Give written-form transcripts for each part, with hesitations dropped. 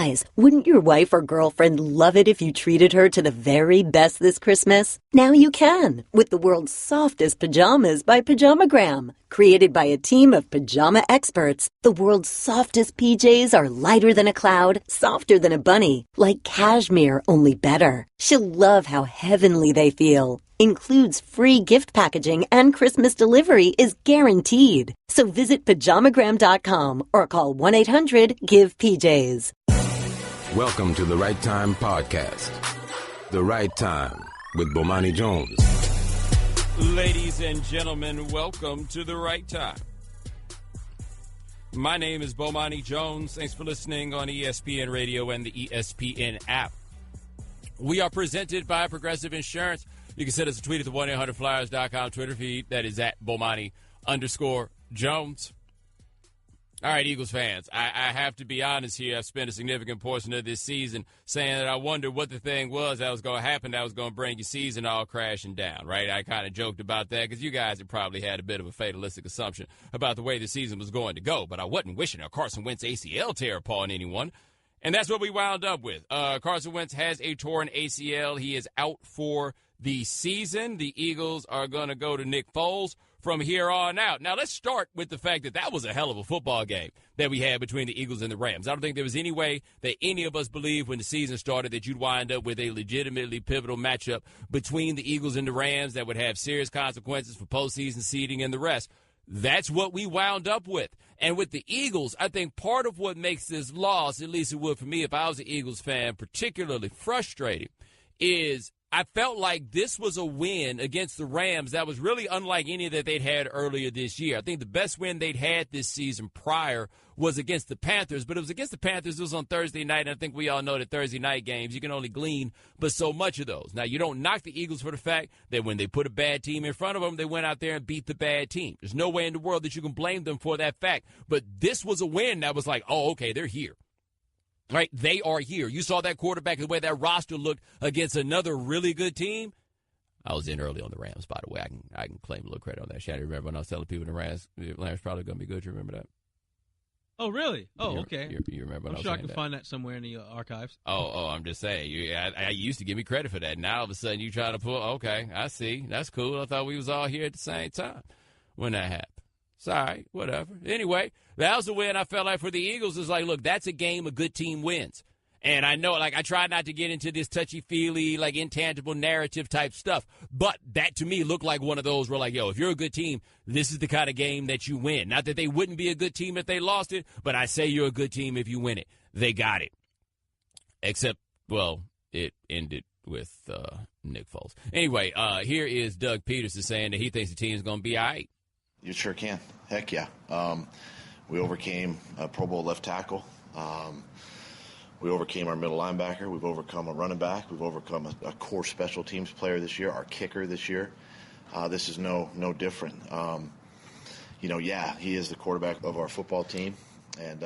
Guys, wouldn't your wife or girlfriend love it if you treated her to the very best this Christmas? Now you can, with the world's softest pajamas by Pajamagram. Created by a team of pajama experts, the world's softest PJs are lighter than a cloud, softer than a bunny, like cashmere, only better. She'll love how heavenly they feel. Includes free gift packaging and Christmas delivery is guaranteed. So visit pajamagram.com or call 1-800-GIVE-PJs. Welcome to the Right Time Podcast. The Right Time with Bomani Jones. Ladies and gentlemen, welcome to The Right Time. My name is Bomani Jones. Thanks for listening on ESPN Radio and the ESPN app. We are presented by Progressive Insurance. You can send us a tweet at the 1-800-Flyers.com Twitter feed. That is at Bomani_Jones. All right, Eagles fans, I have to be honest here. I've spent a significant portion of this season saying that I wondered what the thing was that was going to happen that was going to bring your season all crashing down, right? I kind of joked about that because you guys had probably had a bit of a fatalistic assumption about the way the season was going to go, but I wasn't wishing a Carson Wentz ACL tear upon anyone, and that's what we wound up with. Carson Wentz has a torn ACL. He is out for the season. The Eagles are going to go to Nick Foles from here on out. Now, let's start with the fact that was a hell of a football game that we had between the Eagles and the Rams. I don't think there was any way that any of us believed when the season started that you'd wind up with a legitimately pivotal matchup between the Eagles and the Rams that would have serious consequences for postseason seeding and the rest. That's what we wound up with. And with the Eagles, I think part of what makes this loss, at least it would for me if I was an Eagles fan, particularly frustrating, is I felt like this was a win against the Rams that was really unlike any that they'd had earlier this year. I think the best win they'd had this season prior was against the Panthers, but it was against the Panthers. It was on Thursday night, and I think we all know that Thursday night games, you can only glean but so much of those. Now, you don't knock the Eagles for the fact that when they put a bad team in front of them, they went out there and beat the bad team. There's no way in the world that you can blame them for that fact, but this was a win that was like, oh, okay, they're here. Right, they are here. You saw that quarterback, the way that roster looked against another really good team. I was in early on the Rams, by the way. I can claim a little credit on that. Shannon, remember when I was telling people the Rams probably going to be good? You remember that? Oh, really? Oh, okay. You remember when I'm sure I can find that somewhere in the archives. Oh, I'm just saying. I used to give me credit for that. Now all of a sudden you try to pull, okay, I see. That's cool. I thought we was all here at the same time when that happened. Sorry, whatever. Anyway, that was the win I felt like for the Eagles. Is like, look, that's a game a good team wins. And I know, like, I try not to get into this touchy-feely, like, intangible narrative type stuff. But that, to me, looked like one of those where, like, yo, if you're a good team, this is the kind of game that you win. Not that they wouldn't be a good team if they lost it, but I say you're a good team if you win it. They got it. Except, well, it ended with Nick Foles. Anyway, here is Doug Peterson saying that he thinks the team's going to be all right. You sure can. Heck yeah. We overcame a Pro Bowl left tackle. We overcame our middle linebacker. We've overcome a running back. We've overcome a core special teams player this year, our kicker this year. This is no different. He is the quarterback of our football team. And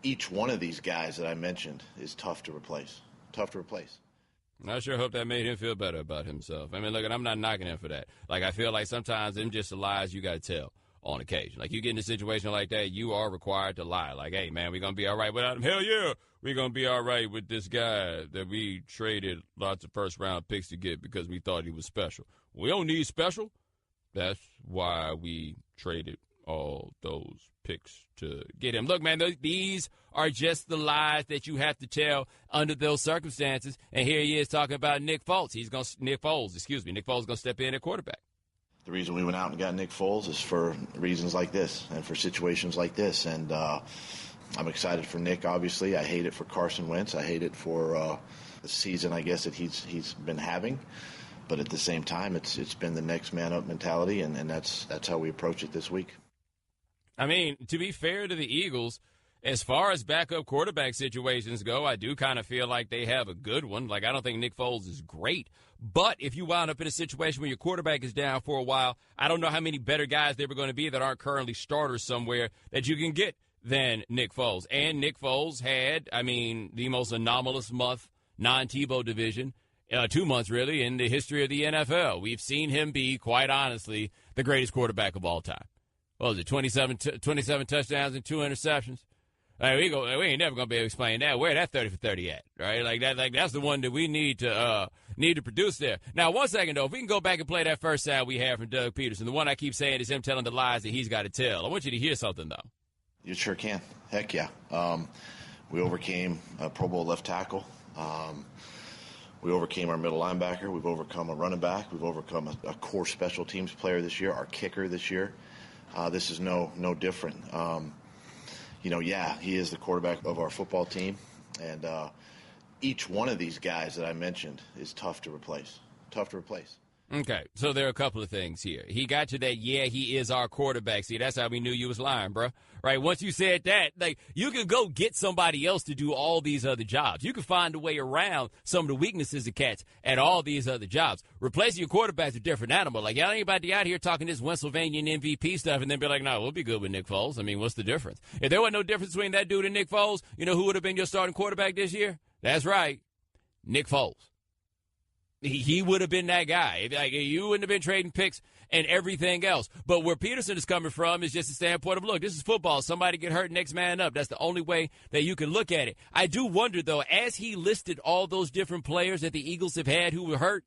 each one of these guys that I mentioned is tough to replace. I sure hope that made him feel better about himself. I mean, look, I'm not knocking him for that. Like, I feel like sometimes them just the lies you got to tell on occasion. Like, you get in a situation like that, you are required to lie. Like, hey, man, we're going to be all right without him. Hell yeah, we're going to be all right with this guy that we traded lots of first-round picks to get because we thought he was special. We don't need special. That's why we traded all those picks to get him. Look, man, these are just the lies that you have to tell under those circumstances. And here he is talking about Nick Foles. Nick Foles is going to step in at quarterback. The reason we went out and got Nick Foles is for reasons like this and for situations like this. And I'm excited for Nick, obviously. I hate it for Carson Wentz. I hate it for the season, I guess, that he's been having. But at the same time, it's been the next man up mentality, and that's how we approach it this week. I mean, to be fair to the Eagles, as far as backup quarterback situations go, I do kind of feel like they have a good one. Like, I don't think Nick Foles is great. But if you wound up in a situation where your quarterback is down for a while, I don't know how many better guys there were going to be that aren't currently starters somewhere that you can get than Nick Foles. And Nick Foles had, the most anomalous month, non-Tebow division, 2 months really, in the history of the NFL. We've seen him be, quite honestly, the greatest quarterback of all time. What was it, 27 touchdowns and 2 interceptions? Like, we ain't never gonna be able to explain that. Where that 30 for 30 at, right? Like that's the one that we need to produce there. Now, 1 second though, if we can go back and play that first sound we had from Doug Peterson, the one I keep saying is him telling the lies that he's got to tell. I want you to hear something though. You sure can. Heck yeah. We overcame a Pro Bowl left tackle. We overcame our middle linebacker. We've overcome a running back. We've overcome a core special teams player this year, our kicker this year. This is no different. He is the quarterback of our football team, and each one of these guys that I mentioned is tough to replace. Okay, so there are a couple of things here. He got to that, he is our quarterback. See, that's how we knew you was lying, bro. Right, once you said that, like, you could go get somebody else to do all these other jobs. You could find a way around some of the weaknesses of cats at all these other jobs. Replacing your quarterback's a different animal. Like, y'all ain't about to out here talking this Pennsylvania MVP stuff and then be like, no, we'll be good with Nick Foles. I mean, what's the difference? If there wasn't no difference between that dude and Nick Foles, you know who would have been your starting quarterback this year? That's right, Nick Foles. He would have been that guy. Like, you wouldn't have been trading picks and everything else. But where Peterson is coming from is just the standpoint of, look, this is football. Somebody get hurt, next man up. That's the only way that you can look at it. I do wonder, though, as he listed all those different players that the Eagles have had who were hurt,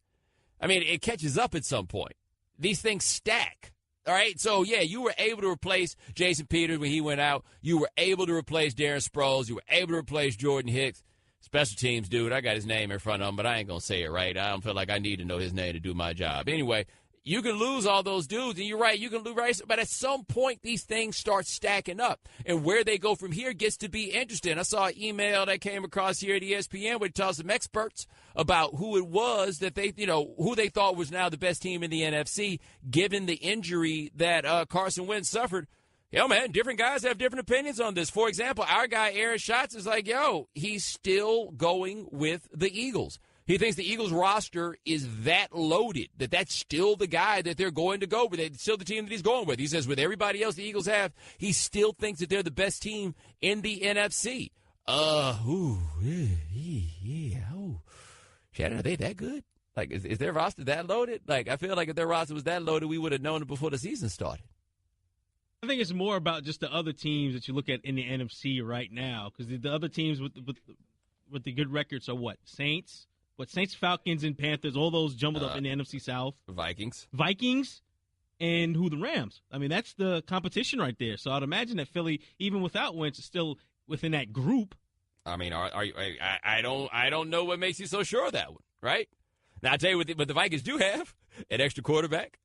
I mean, it catches up at some point. These things stack. All right, so, you were able to replace Jason Peters when he went out. You were able to replace Darren Sproles. You were able to replace Jordan Hicks. Special teams dude, I got his name in front of him, but I ain't going to say it right. I don't feel like I need to know his name to do my job. Anyway, you can lose all those dudes, and you're right, you can lose, right? But at some point, these things start stacking up, and where they go from here gets to be interesting. I saw an email that came across here at ESPN where it tells some experts about who it was that they, who they thought was now the best team in the NFC, given the injury that Carson Wentz suffered. Man, different guys have different opinions on this. For example, our guy Aaron Schatz is like, he's still going with the Eagles. He thinks the Eagles roster is that loaded, that's still the guy that they're going to go with. It's still the team that he's going with. He says with everybody else the Eagles have, he still thinks that they're the best team in the NFC. Shannon, are they that good? Like, is their roster that loaded? Like, I feel like if their roster was that loaded, we would have known it before the season started. I think it's more about just the other teams that you look at in the NFC right now, because the other teams with the good records are what? Saints, Falcons, and Panthers, all those jumbled up in the NFC South. Vikings, and the Rams. I mean, that's the competition right there. So I'd imagine that Philly, even without Wentz, is still within that group. I mean, I don't know what makes you so sure of that one, right? Now, I'll tell you what the Vikings do have, an extra quarterback.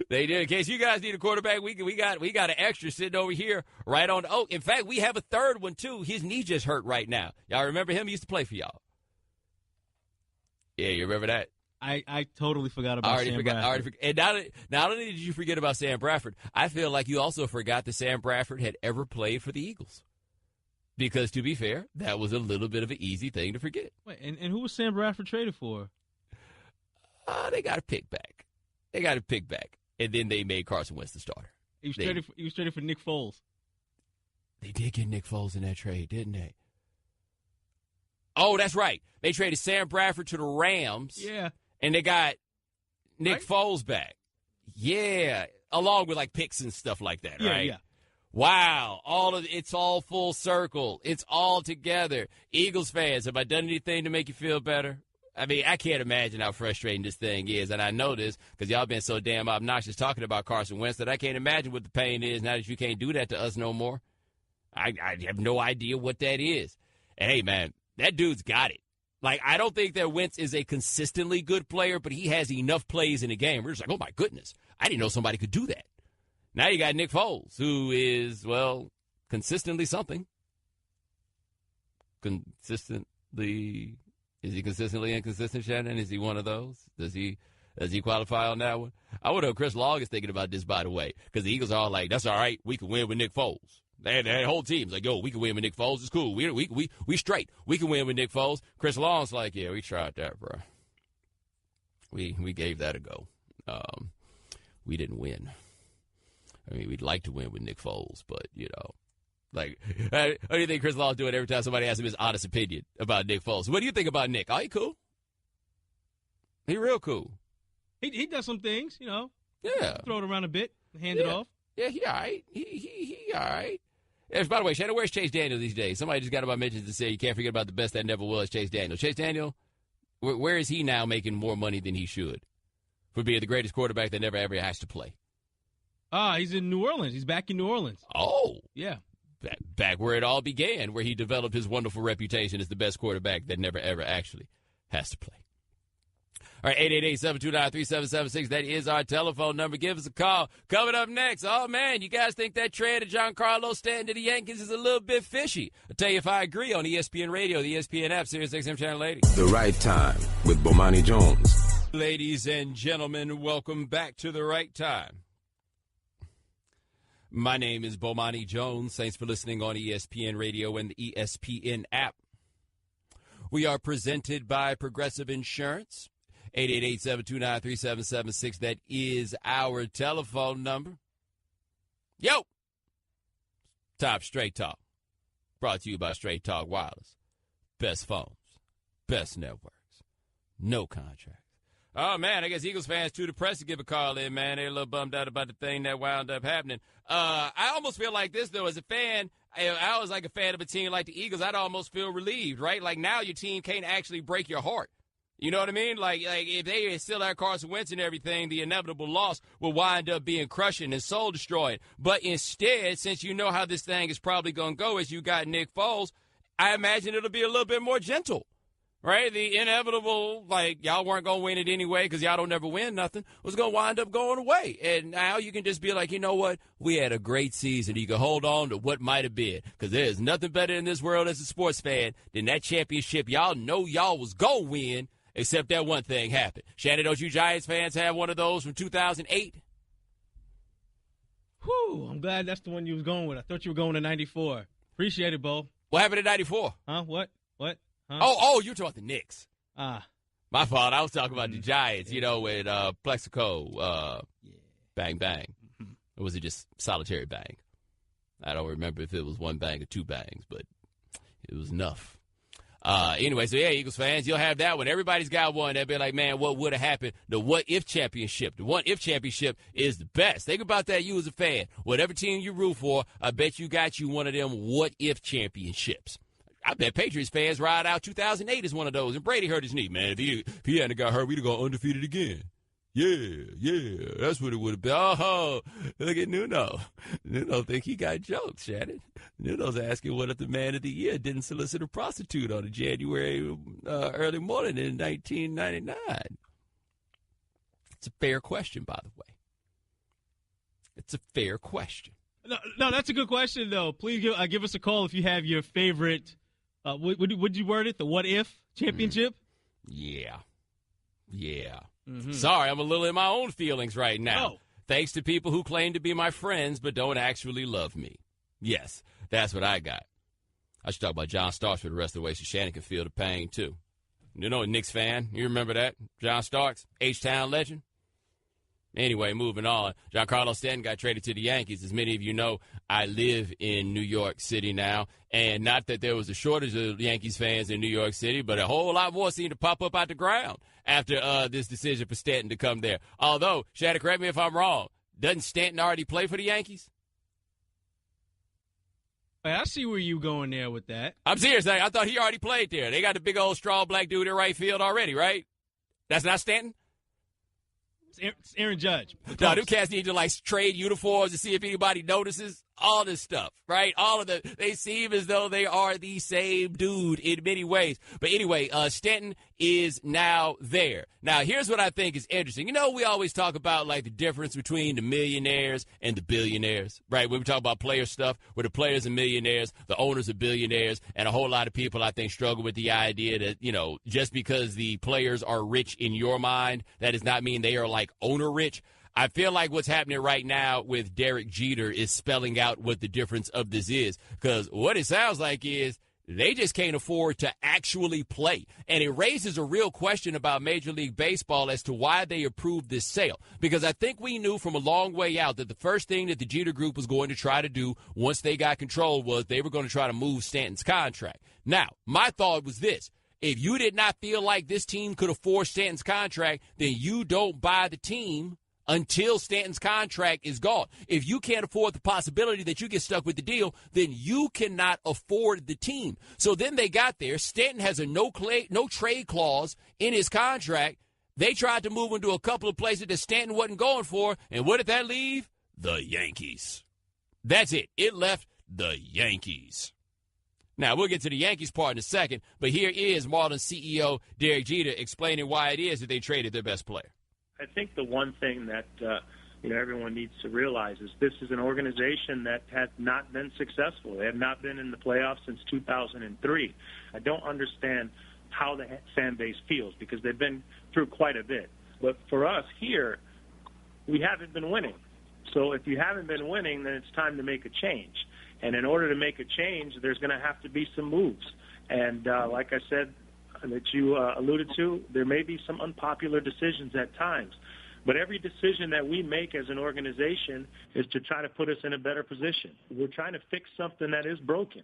They did. In case you guys need a quarterback, we got an extra sitting over here right on. Oh, in fact, we have a third one, too. His knee just hurt right now. Y'all remember him? He used to play for y'all. Yeah, you remember that? I totally forgot about Sam Bradford. And not only did you forget about Sam Bradford, I feel like you also forgot that Sam Bradford had ever played for the Eagles. Because, to be fair, that was a little bit of an easy thing to forget. Wait, and who was Sam Bradford traded for? They got a pick back. And then they made Carson Wentz the starter. He was traded for Nick Foles. They did get Nick Foles in that trade, didn't they? Oh, that's right. They traded Sam Bradford to the Rams. Yeah. And they got Nick Foles back. Yeah. Along with, like, picks and stuff like that, right? Yeah. Wow. It's all full circle. It's all together. Eagles fans, have I done anything to make you feel better? I mean, I can't imagine how frustrating this thing is, and I know this because y'all been so damn obnoxious talking about Carson Wentz that I can't imagine what the pain is now that you can't do that to us no more. I have no idea what that is. And, hey, man, that dude's got it. Like, I don't think that Wentz is a consistently good player, but he has enough plays in the game. We're just like, oh, my goodness, I didn't know somebody could do that. Now you got Nick Foles, who is, well, consistently something. Is he consistently inconsistent, Shannon? Is he one of those? Does he qualify on that one? I wonder if Chris Long is thinking about this, by the way, because the Eagles are all like, that's all right, we can win with Nick Foles. That whole team's like, yo, we can win with Nick Foles. It's cool. We straight. We can win with Nick Foles. Chris Long's like, yeah, we tried that, bro. We gave that a go. We didn't win. I mean, we'd like to win with Nick Foles, but, like, how do you think Chris Long's doing every time somebody asks him his honest opinion about Nick Foles? What do you think about Nick? Oh, he cool. He real cool. He does some things, Yeah. Throw it around a bit, hand it off. Yeah, he all right. He all right. By the way, Shannon, where's Chase Daniel these days? Somebody just got about mentions to say you can't forget about the best that never was, Chase Daniel. Chase Daniel, where is he now making more money than he should for being the greatest quarterback that never ever has to play? He's in New Orleans. He's back in New Orleans. Oh. Yeah. Back where it all began, where he developed his wonderful reputation as the best quarterback that never ever actually has to play. All right, 888-729-3776. That is our telephone number. Give us a call. Coming up next, oh, man, you guys think that trade of Giancarlo Stanton to the Yankees is a little bit fishy? I'll tell you if I agree on ESPN Radio, the ESPN app, Sirius XM Channel 80. The Right Time with Bomani Jones. Ladies and gentlemen, welcome back to The Right Time. My name is Bomani Jones. Thanks for listening on ESPN Radio and the ESPN app. We are presented by Progressive Insurance. 888-729-3776. That is our telephone number. Yo! Top Straight Talk. Brought to you by Straight Talk Wireless. Best phones. Best networks. No contracts. Oh, man, I guess Eagles fans too depressed to give a call in, man. They're a little bummed out about the thing that wound up happening. I almost feel like this, though, as a fan. I was like a fan of a team like the Eagles. I'd almost feel relieved, right? Like now your team can't actually break your heart. You know what I mean? Like if they still had Carson Wentz and everything, the inevitable loss will wind up being crushing and soul-destroying. But instead, since you know how this thing is probably going to go as you got Nick Foles, I imagine it'll be a little bit more gentle, right? The inevitable, like, y'all weren't going to win it anyway because y'all don't never win nothing, was going to wind up going away. And now you can just be like, you know what? We had a great season. You can hold on to what might have been because there's nothing better in this world as a sports fan than that championship y'all know y'all was going to win. Except that one thing happened. Shannon, don't you Giants fans have one of those from 2008? Whew, I'm glad that's the one you was going with. I thought you were going to 94. Appreciate it, Bo. What happened in 94? Huh? What? Huh? Oh, you're talking about the Knicks. My fault. I was talking about the Giants, with Plexico, bang, bang. Mm-hmm. Or was it just solitary bang? I don't remember if it was one bang or two bangs, but it was enough. Anyway, so yeah, Eagles fans, you'll have that one. Everybody's got one. They'll be like, man, what would have happened? The what-if championship. The what-if championship is the best. Think about that, you as a fan. Whatever team you root for, I bet you got you one of them what-if championships. I bet Patriots fans ride out 2008 as one of those. And Brady hurt his knee, man. If he hadn't got hurt, we'd have gone undefeated again. Yeah, that's what it would have been. Oh, look at Nuno. Nuno think he got jokes, Shannon. Nuno's asking what if the man of the year didn't solicit a prostitute on a January early morning in 1999. It's a fair question, by the way. It's a fair question. No, that's a good question, though. Please give us a call if you have your favorite, would you word it, the what-if championship? Yeah. Mm-hmm. Sorry, I'm a little in my own feelings right now. Oh. Thanks to people who claim to be my friends but don't actually love me. Yes, that's what I got. I should talk about John Starks for the rest of the way so Shannon can feel the pain, too. You know, a Knicks fan. You remember that? John Starks, H-Town legend. Anyway, moving on. Giancarlo Stanton got traded to the Yankees. As many of you know, I live in New York City now. And not that there was a shortage of Yankees fans in New York City, but a whole lot more seemed to pop up out the ground after this decision for Stanton to come there. Although, Shannon, correct me if I'm wrong, doesn't Stanton already play for the Yankees? I see where you going there with that. I'm serious. I thought he already played there. They got the big old straw black dude in right field already, right? That's not Stanton? It's Aaron Judge. No, them cats need to, trade uniforms to see if anybody notices. All this stuff, right? They seem as though they are the same dude in many ways. But anyway, Stanton is now there. Now, here's what I think is interesting. You know, we always talk about, the difference between the millionaires and the billionaires, right? When we talk about player stuff, where the players are millionaires, the owners are billionaires, and a whole lot of people, I think, struggle with the idea that, just because the players are rich in your mind, that does not mean they are, owner rich. I feel like what's happening right now with Derek Jeter is spelling out what the difference of this is. Because what it sounds like is they just can't afford to actually play. And it raises a real question about Major League Baseball as to why they approved this sale. Because I think we knew from a long way out that the first thing that the Jeter Group was going to try to do once they got control was they were going to try to move Stanton's contract. Now, my thought was this. If you did not feel like this team could afford Stanton's contract, then you don't buy the team until Stanton's contract is gone. If you can't afford the possibility that you get stuck with the deal, then you cannot afford the team. So then they got there. Stanton has a no trade clause in his contract. They tried to move him to a couple of places that Stanton wasn't going for. And what did that leave? The Yankees. That's it. It left the Yankees. Now, we'll get to the Yankees part in a second, but here is Marlins CEO Derek Jeter explaining why it is that they traded their best player. I think the one thing that everyone needs to realize is this is an organization that has not been successful. They have not been in the playoffs since 2003. I don't understand how the fan base feels because they've been through quite a bit. But for us here, we haven't been winning. So if you haven't been winning, then it's time to make a change. And in order to make a change, there's going to have to be some moves. And like I said, that you alluded to, there may be some unpopular decisions at times. But every decision that we make as an organization is to try to put us in a better position. We're trying to fix something that is broken.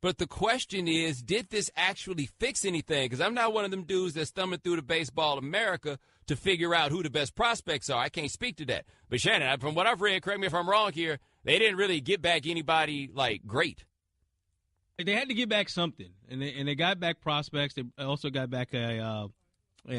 But the question is, did this actually fix anything? Because I'm not one of them dudes that's thumbing through the Baseball America to figure out who the best prospects are. I can't speak to that. But, Shannon, from what I've read, correct me if I'm wrong here, they didn't really get back anybody, like, great. They had to get back something, and they got back prospects. They also got back a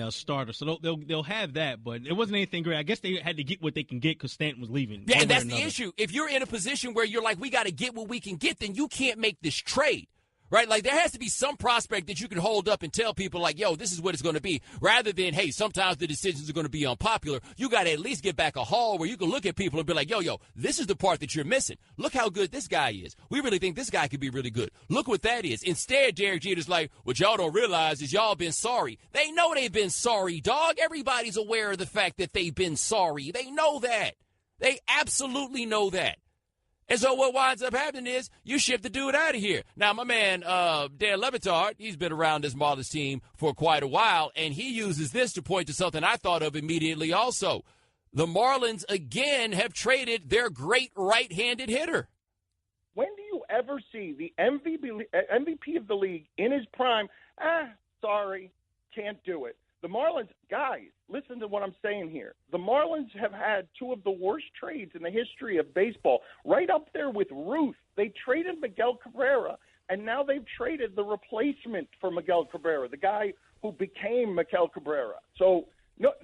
starter, so they'll have that. But it wasn't anything great. I guess they had to get what they can get because Stanton was leaving. Yeah, and that's the issue. If you're in a position where you're like, we got to get what we can get, then you can't make this trade. Right? Like, there has to be some prospect that you can hold up and tell people, like, yo, this is what it's going to be. Rather than, hey, sometimes the decisions are going to be unpopular. You got to at least get back a haul where you can look at people and be like, yo, this is the part that you're missing. Look how good this guy is. We really think this guy could be really good. Look what that is. Instead, Derek Jeter's like, what y'all don't realize is y'all been sorry. They know they've been sorry, dog. Everybody's aware of the fact that they've been sorry. They know that. They absolutely know that. And so what winds up happening is you ship the dude out of here. Now, my man, Dan Le Batard, he's been around this Marlins team for quite a while, and he uses this to point to something I thought of immediately also. The Marlins, again, have traded their great right-handed hitter. When do you ever see the MVP of the league in his prime? Sorry, can't do it. The Marlins, guys, listen to what I'm saying here. The Marlins have had two of the worst trades in the history of baseball, right up there with Ruth. They traded Miguel Cabrera, and now they've traded the replacement for Miguel Cabrera, the guy who became Miguel Cabrera. So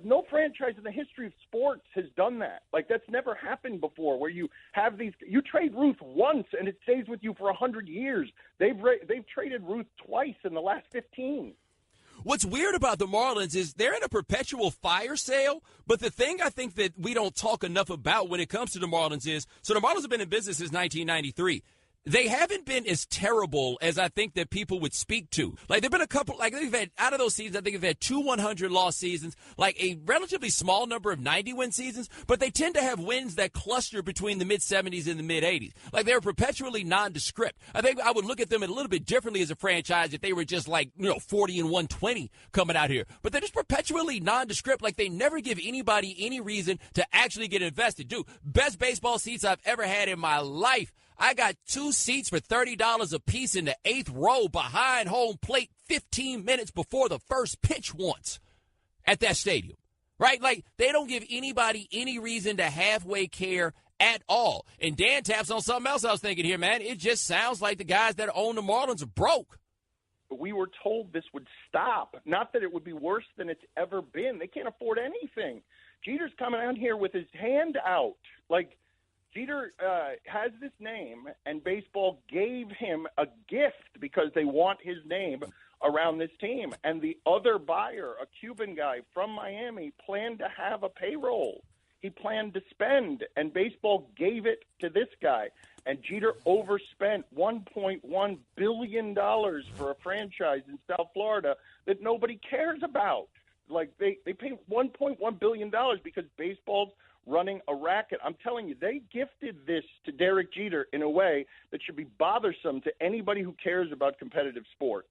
no franchise in the history of sports has done that. Like, that's never happened before, where you have these – you trade Ruth once, and it stays with you for 100 years. They've traded Ruth twice in the last 15. What's weird about the Marlins is they're in a perpetual fire sale, but the thing I think that we don't talk enough about when it comes to the Marlins is, so the Marlins have been in business since 1993. They haven't been as terrible as I think that people would speak to. Like, there have been a couple, like, they've had, out of those seasons, I think they've had 2 100-loss seasons, like a relatively small number of 90-win seasons, but they tend to have wins that cluster between the mid-70s and the mid-80s. Like, they're perpetually nondescript. I think I would look at them a little bit differently as a franchise if they were just like, 40 and 120 coming out here. But they're just perpetually nondescript. Like, they never give anybody any reason to actually get invested. Dude, best baseball seats I've ever had in my life. I got 2 seats for $30 a piece in the 8th row behind home plate 15 minutes before the first pitch once at that stadium, right? Like, they don't give anybody any reason to halfway care at all. And Dan taps on something else I was thinking here, man. It just sounds like the guys that own the Marlins are broke. We were told this would stop, not that it would be worse than it's ever been. They can't afford anything. Jeter's coming out here with his hand out, like, Jeter has this name, and baseball gave him a gift because they want his name around this team. And the other buyer, a Cuban guy from Miami, planned to have a payroll. He planned to spend, and baseball gave it to this guy. And Jeter overspent $1.1 billion for a franchise in South Florida that nobody cares about. Like, they pay $1.1 billion because baseball's running a racket. I'm telling you, they gifted this to Derek Jeter in a way that should be bothersome to anybody who cares about competitive sports.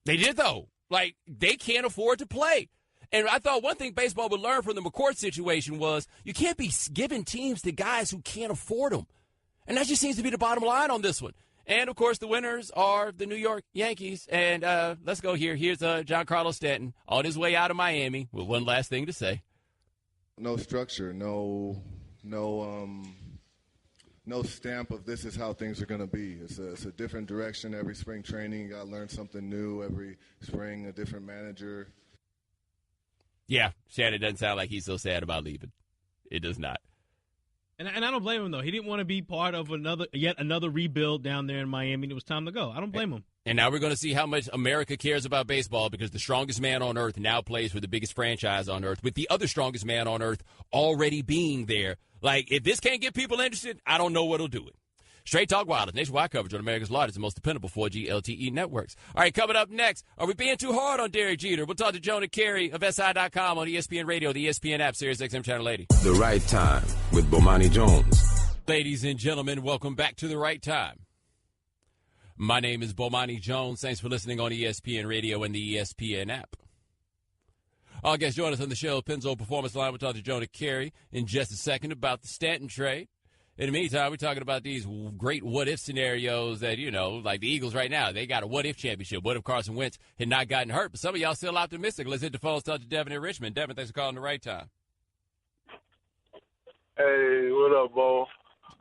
They did, though. Like, they can't afford to play. And I thought one thing baseball would learn from the McCourt situation was you can't be giving teams to guys who can't afford them. And that just seems to be the bottom line on this one. And, of course, the winners are the New York Yankees. And let's go here. Here's Giancarlo Stanton on his way out of Miami with one last thing to say. no structure, no stamp of this is how things are going to be. It's a different direction every spring training. You got to learn something new every spring, a different manager. Yeah, Shannon doesn't sound like he's so sad about leaving. It does not. And I don't blame him, though. He didn't want to be part of yet another rebuild down there in Miami, and it was time to go. I don't blame him. And now we're going to see how much America cares about baseball because the strongest man on earth now plays for the biggest franchise on earth, with the other strongest man on earth already being there. Like, if this can't get people interested, I don't know what'll do it. Straight Talk Wireless, nationwide coverage on America's largest and most dependable 4G LTE networks. All right, coming up next, are we being too hard on Derek Jeter? We'll talk to Jonah Carey of SI.com on ESPN Radio, the ESPN app, Sirius XM Channel 80. The Right Time with Bomani Jones. Ladies and gentlemen, welcome back to The Right Time. My name is Bomani Jones. Thanks for listening on ESPN Radio and the ESPN app. Our guest join us on the show, Pennzoil Performance Line. We'll talk to Jonah Carey in just a second about the Stanton trade. In the meantime, we're talking about these great what-if scenarios that, like the Eagles right now. They got a what-if championship. What if Carson Wentz had not gotten hurt? But some of y'all still optimistic. Let's hit the phones, talk to Devin in Richmond. Devin, thanks for calling The Right Time. Hey, what up, Bo?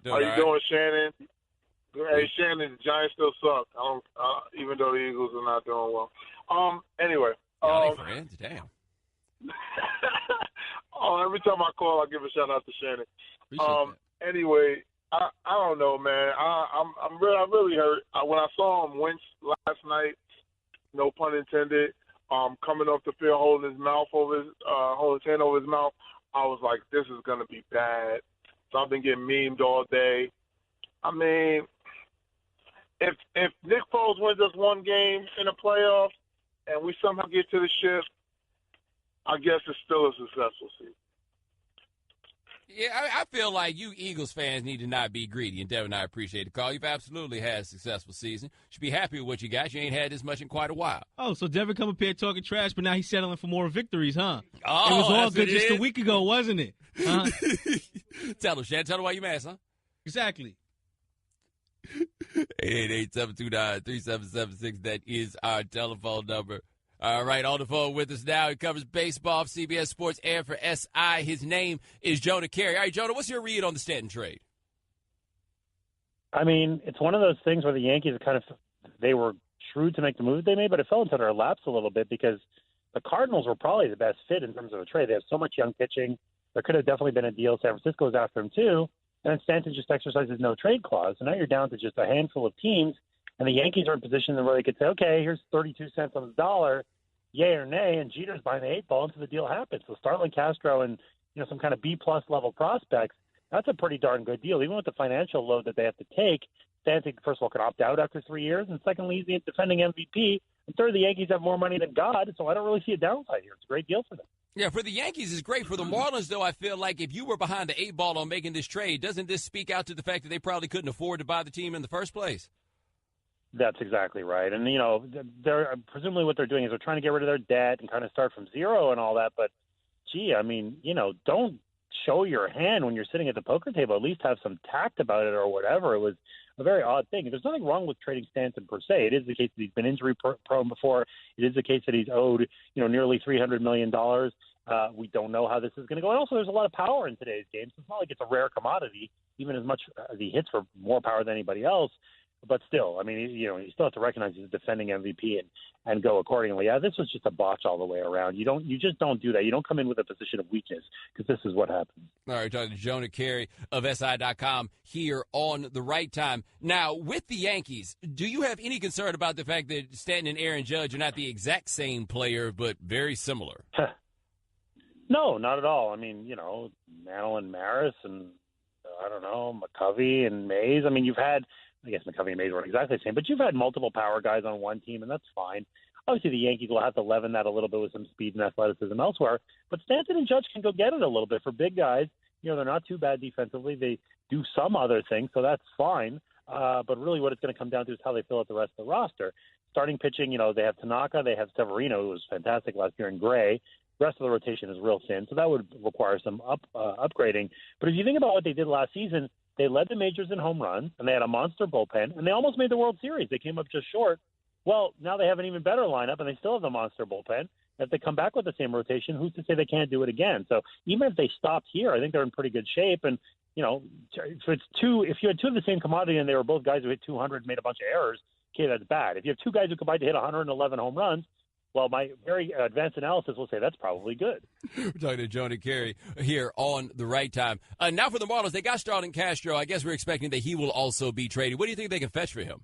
How you doing, Shannon? Hey, Shannon, the Giants still suck. Even though the Eagles are not doing well. Anyway. Y'all ain't friends? Damn. Every time I call, I give a shout out to Shannon. Anyway, I don't know, man. I'm really hurt. When I saw him Wentz last night, no pun intended, coming off the field holding his hand over his mouth, I was like, this is gonna be bad. So I've been getting memed all day. I mean, if Nick Foles wins us one game in the playoffs and we somehow get to the ship, I guess it's still a successful season. Yeah, I feel like you Eagles fans need to not be greedy, and Devin, I appreciate the call. You've absolutely had a successful season. You should be happy with what you got. You ain't had this much in quite a while. Oh, so Devin come up here talking trash, but now he's settling for more victories, huh? Oh, it was all good just a week ago, wasn't it? Huh? Tell him, Shad. Tell him why you mad, son. Exactly. 888-729-3776. That is our telephone number. All right, on the phone with us now. He covers baseball for CBS Sports and for SI. His name is Jonah Carey. All right, Jonah, what's your read on the Stanton trade? I mean, it's one of those things where the Yankees they were shrewd to make the move they made, but it fell into their laps a little bit because the Cardinals were probably the best fit in terms of a trade. They have so much young pitching. There could have definitely been a deal. San Francisco was after him too. And then Stanton just exercises no trade clause. So now you're down to just a handful of teams. And the Yankees are in a position where they could say, okay, here's 32 cents on the dollar, yay or nay, and Jeter's behind the eight ball until the deal happens. So Starlin Castro and some kind of B-plus level prospects, that's a pretty darn good deal. Even with the financial load that they have to take, Stanton, first of all, can opt out after 3 years, and secondly, he's the defending MVP. And third, the Yankees have more money than God, so I don't really see a downside here. It's a great deal for them. Yeah, for the Yankees, it's great. For the Marlins, though, I feel like if you were behind the eight ball on making this trade, doesn't this speak out to the fact that they probably couldn't afford to buy the team in the first place? That's exactly right. And, they're presumably what they're doing is they're trying to get rid of their debt and kind of start from zero and all that. But, gee, I mean, don't show your hand when you're sitting at the poker table. At least have some tact about it or whatever. It was a very odd thing. There's nothing wrong with trading Stanton per se. It is the case that he's been injury prone before. It is the case that he's owed, nearly $300 million. We don't know how this is going to go. And also, there's a lot of power in today's game. So it's not like it's a rare commodity, even as much as he hits for more power than anybody else. But still, I mean, you still have to recognize he's a defending MVP and go accordingly. Yeah, this was just a botch all the way around. You just don't do that. You don't come in with a position of weakness because this is what happens. All right, talking to Jonah Carey of SI.com here on The Right Time. Now, with the Yankees, do you have any concern about the fact that Stanton and Aaron Judge are not the exact same player, but very similar? No, not at all. I mean, Mantle and Maris and, McCovey and Mays. I mean, you've had – I guess McCovey and Mays weren't exactly the same, but you've had multiple power guys on one team, and that's fine. Obviously, the Yankees will have to leaven that a little bit with some speed and athleticism elsewhere, but Stanton and Judge can go get it a little bit. For big guys, they're not too bad defensively. They do some other things, so that's fine. But really what it's going to come down to is how they fill out the rest of the roster. Starting pitching, they have Tanaka, they have Severino, who was fantastic last year, in Gray. The rest of the rotation is real thin, so that would require some upgrading. But if you think about what they did last season, they led the majors in home runs, and they had a monster bullpen, and they almost made the World Series. They came up just short. Well, now they have an even better lineup, and they still have the monster bullpen, if they come back with the same rotation, who's to say they can't do it again? So even if they stopped here, I think they're in pretty good shape. And, you know, if you had two of the same commodity and they were both guys who hit 200, made a bunch of errors, okay, that's bad. If you have two guys who combined to hit 111 home runs, well, my very advanced analysis will say that's probably good. We're talking to Johnny Carey here on The Right Time. Now for the Marlins, they got Starlin Castro. I guess we're expecting that he will also be traded. What do you think they can fetch for him?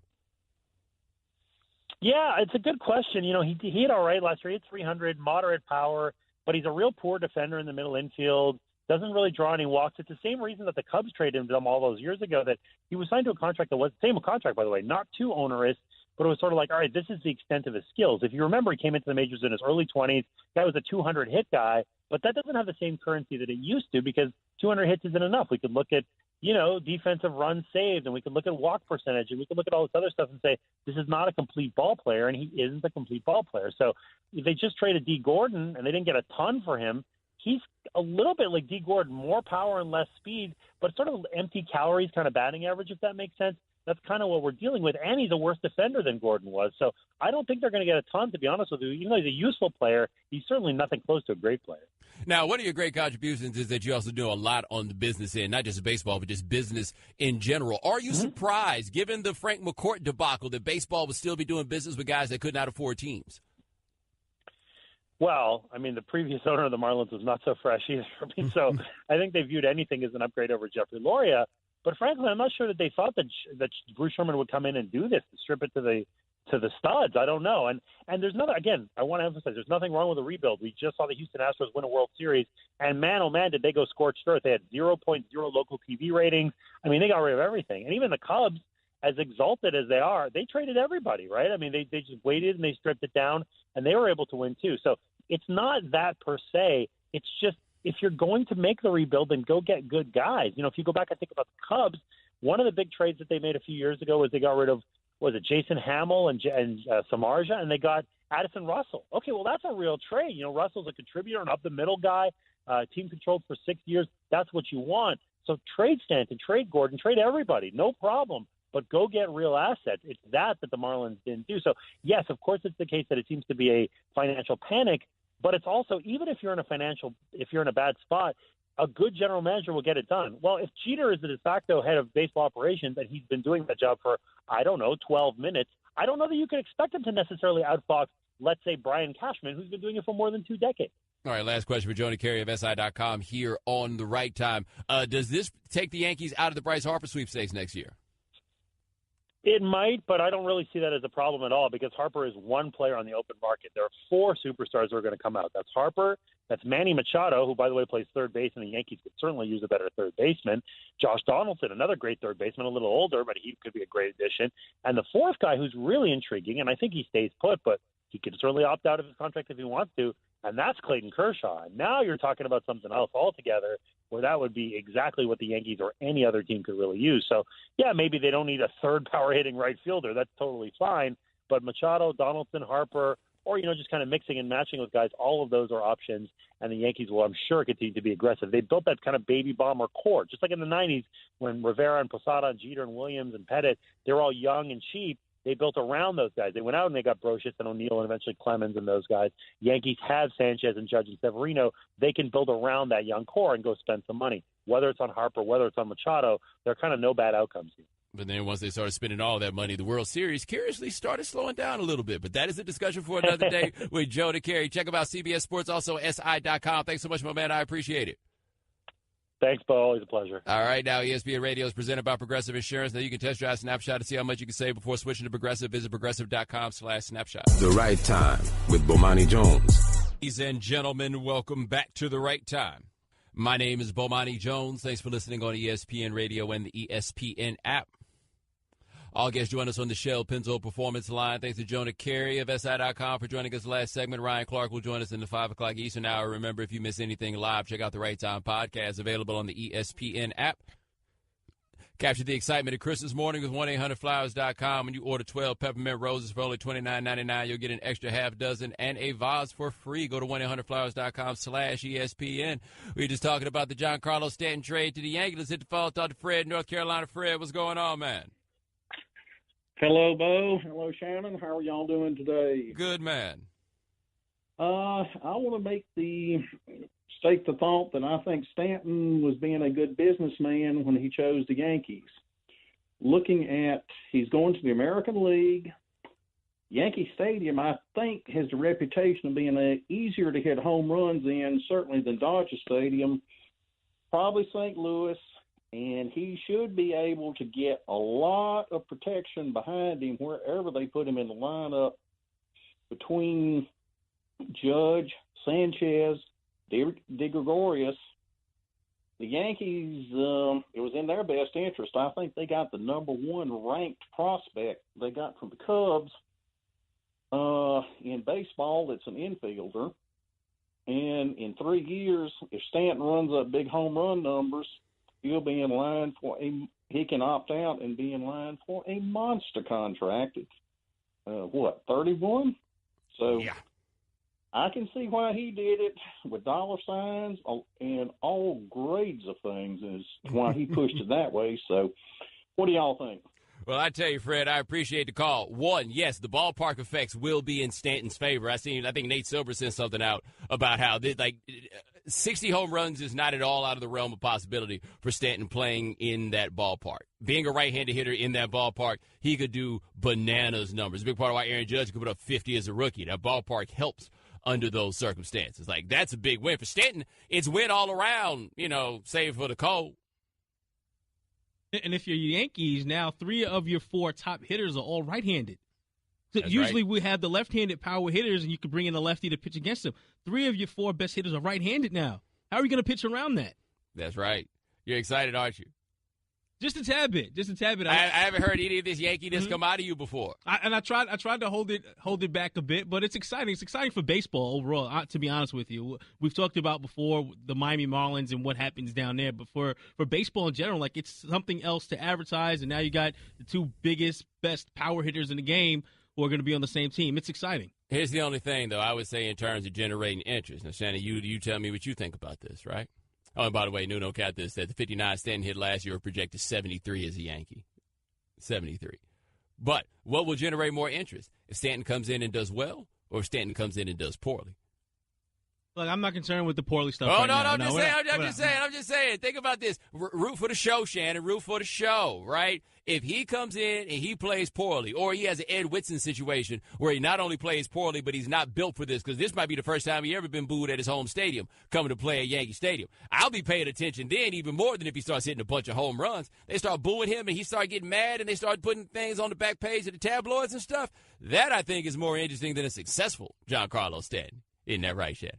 Yeah, it's a good question. You know, he hit all right last year. He hit 300, moderate power, but he's a real poor defender in the middle infield. Doesn't really draw any walks. It's the same reason that the Cubs traded him all those years ago, that he was signed to a contract that was the same contract, by the way, not too onerous, but it was sort of like, all right, this is the extent of his skills. If you remember, he came into the majors in his early 20s. That was a 200-hit guy, but that doesn't have the same currency that it used to because 200 hits isn't enough. We could look at, you know, defensive runs saved, and we could look at walk percentage, and we could look at all this other stuff and say, this is not a complete ball player, and he isn't a complete ball player. So if they just traded D. Gordon, and they didn't get a ton for him, he's a little bit like D. Gordon, more power and less speed, but sort of empty calories kind of batting average, if that makes sense. That's kind of what we're dealing with, and he's a worse defender than Gordon was. So I don't think they're going to get a ton, to be honest with you. Even though he's a useful player, he's certainly nothing close to a great player. Now, one of your great contributions is that you also do a lot on the business end, not just baseball, but just business in general. Are you surprised, given the Frank McCourt debacle, that baseball would still be doing business with guys that could not afford teams? Well, I mean, the previous owner of the Marlins was not so fresh either. I mean, so I think they viewed anything as an upgrade over Jeffrey Loria. But frankly, I'm not sure that they thought that Bruce Sherman would come in and do this, to strip it to the studs. I don't know. And there's nothing, again, I want to emphasize, there's nothing wrong with the rebuild. We just saw the Houston Astros win a World Series, and man, oh man, did they go scorched earth. They had 0.0 local TV ratings. I mean, they got rid of everything. And even the Cubs, as exalted as they are, they traded everybody, right? I mean, they just waited and they stripped it down, and they were able to win too. So it's not that per se. It's just, if you're going to make the rebuild, then go get good guys. You know, if you go back and think about the Cubs, one of the big trades that they made a few years ago was they got rid of, was it Jason Hamill and Samardzija, and they got Addison Russell. Okay, well, that's a real trade. You know, Russell's a contributor, an up-the-middle guy, team controlled for 6 years. That's what you want. So trade Stanton, trade Gordon, trade everybody, no problem. But go get real assets. It's that the Marlins didn't do. So, yes, of course it's the case that it seems to be a financial panic, but it's also, even if you're in a bad spot, a good general manager will get it done. Well, if Jeter is the de facto head of baseball operations and he's been doing that job for, 12 minutes, I don't know that you can expect him to necessarily outfox, let's say, Brian Cashman, who's been doing it for more than 2 decades. All right, last question for Johnny Carey of SI.com here on The Right Time. Does this take the Yankees out of the Bryce Harper sweepstakes next year? It might, but I don't really see that as a problem at all because Harper is one player on the open market. There are 4 superstars who are going to come out. That's Harper. That's Manny Machado, who, by the way, plays third base, and the Yankees could certainly use a better third baseman. Josh Donaldson, another great third baseman, a little older, but he could be a great addition. And the 4th guy who's really intriguing, and I think he stays put, but he could certainly opt out of his contract if he wants to, and that's Clayton Kershaw. And now you're talking about something else altogether, where that would be exactly what the Yankees or any other team could really use. So, yeah, maybe they don't need a third power-hitting right fielder. That's totally fine. But Machado, Donaldson, Harper, or, just kind of mixing and matching with guys, all of those are options, and the Yankees will, I'm sure, continue to be aggressive. They built that kind of baby bomber core, just like in the 90s when Rivera and Posada and Jeter and Williams and Pettit, they were all young and cheap. They built around those guys. They went out and they got Brocious and O'Neill and eventually Clemens and those guys. Yankees have Sanchez and Judge and Severino. They can build around that young core and go spend some money. Whether it's on Harper, whether it's on Machado, there are kind of no bad outcomes here. But then once they started spending all that money, the World Series curiously started slowing down a little bit. But that is a discussion for another day with Joe DeCarey. Check them out, CBS Sports, also SI.com. Thanks so much, my man. I appreciate it. Thanks, Bo. Always a pleasure. All right, now ESPN Radio is presented by Progressive Insurance. Now you can test drive Snapshot to see how much you can save before switching to Progressive. Visit Progressive.com/snapshot. The Right Time with Bomani Jones. Ladies and gentlemen, welcome back to The Right Time. My name is Bomani Jones. Thanks for listening on ESPN Radio and the ESPN app. All guests join us on the Shell Pennzoil Performance Line. Thanks to Jonah Carey of SI.com for joining us last segment. Ryan Clark will join us in the 5 o'clock Eastern hour. Remember, if you miss anything live, check out the Right Time podcast available on the ESPN app. Capture the excitement of Christmas morning with 1-800-Flowers.com. When you order 12 peppermint roses for only $29.99, you'll get an extra half dozen and a vase for free. Go to 1-800-Flowers.com/ESPN. We were just talking about the Giancarlo Stanton trade to the Yankees. Let's hit the phone, talk to Fred, North Carolina. Fred, what's going on, man? Hello, Bo. Hello, Shannon. How are y'all doing today? Good, man. I want to state the thought that I think Stanton was being a good businessman when he chose the Yankees. Looking at, he's going to the American League. Yankee Stadium, I think, has the reputation of being easier to hit home runs in, certainly than Dodger Stadium, probably St. Louis, and he should be able to get a lot of protection behind him wherever they put him in the lineup between Judge, Sanchez, De Gregorius. The Yankees, it was in their best interest. I think they got the number one ranked prospect they got from the Cubs in baseball. It's an infielder. And in 3 years, if Stanton runs up big home run numbers, he'll be in line he can opt out and be in line for a monster contract at, 31? So yeah. I can see why he did it with dollar signs and all grades of things is why he pushed it that way. So what do y'all think? Well, I tell you, Fred, I appreciate the call. One, yes, the ballpark effects will be in Stanton's favor. I think Nate Silver sent something out about how 60 home runs is not at all out of the realm of possibility for Stanton playing in that ballpark. Being a right-handed hitter in that ballpark, he could do bananas numbers. A big part of why Aaron Judge could put up 50 as a rookie. That ballpark helps under those circumstances. That's a big win. For Stanton, it's win all around, save for the cold. And if you're Yankees, now 3 of your 4 top hitters are all right-handed. So usually we have the left-handed power hitters, and you can bring in a lefty to pitch against them. 3 of your 4 best hitters are right-handed now. How are you going to pitch around that? That's right. You're excited, aren't you? Just a tad bit. I haven't heard any of this Yankee-ness come out of you before. I tried to hold it back a bit, but it's exciting. It's exciting for baseball overall, to be honest with you. We've talked about before the Miami Marlins and what happens down there, but for baseball in general, it's something else to advertise, and now you got the 2 biggest, best power hitters in the game who are going to be on the same team. It's exciting. Here's the only thing, though, I would say in terms of generating interest. Now, Shannon, you tell me what you think about this, right? Oh, and by the way, Nuno Cathis said the 59 Stanton hit last year were projected 73 as a Yankee. 73. But what will generate more interest? If Stanton comes in and does well, or if Stanton comes in and does poorly? Look, I'm not concerned with the poorly stuff. Oh, right no, now. I'm just saying. Think about this. Root for the show, Shannon. Root for the show, right? If he comes in and he plays poorly, or he has an Ed Whitson situation where he not only plays poorly, but he's not built for this, because this might be the first time he ever been booed at his home stadium, coming to play at Yankee Stadium. I'll be paying attention then even more than if he starts hitting a bunch of home runs. They start booing him, and he start getting mad, and they start putting things on the back page of the tabloids and stuff. That, I think, is more interesting than a successful Giancarlo Stanton. Isn't that right, Shannon?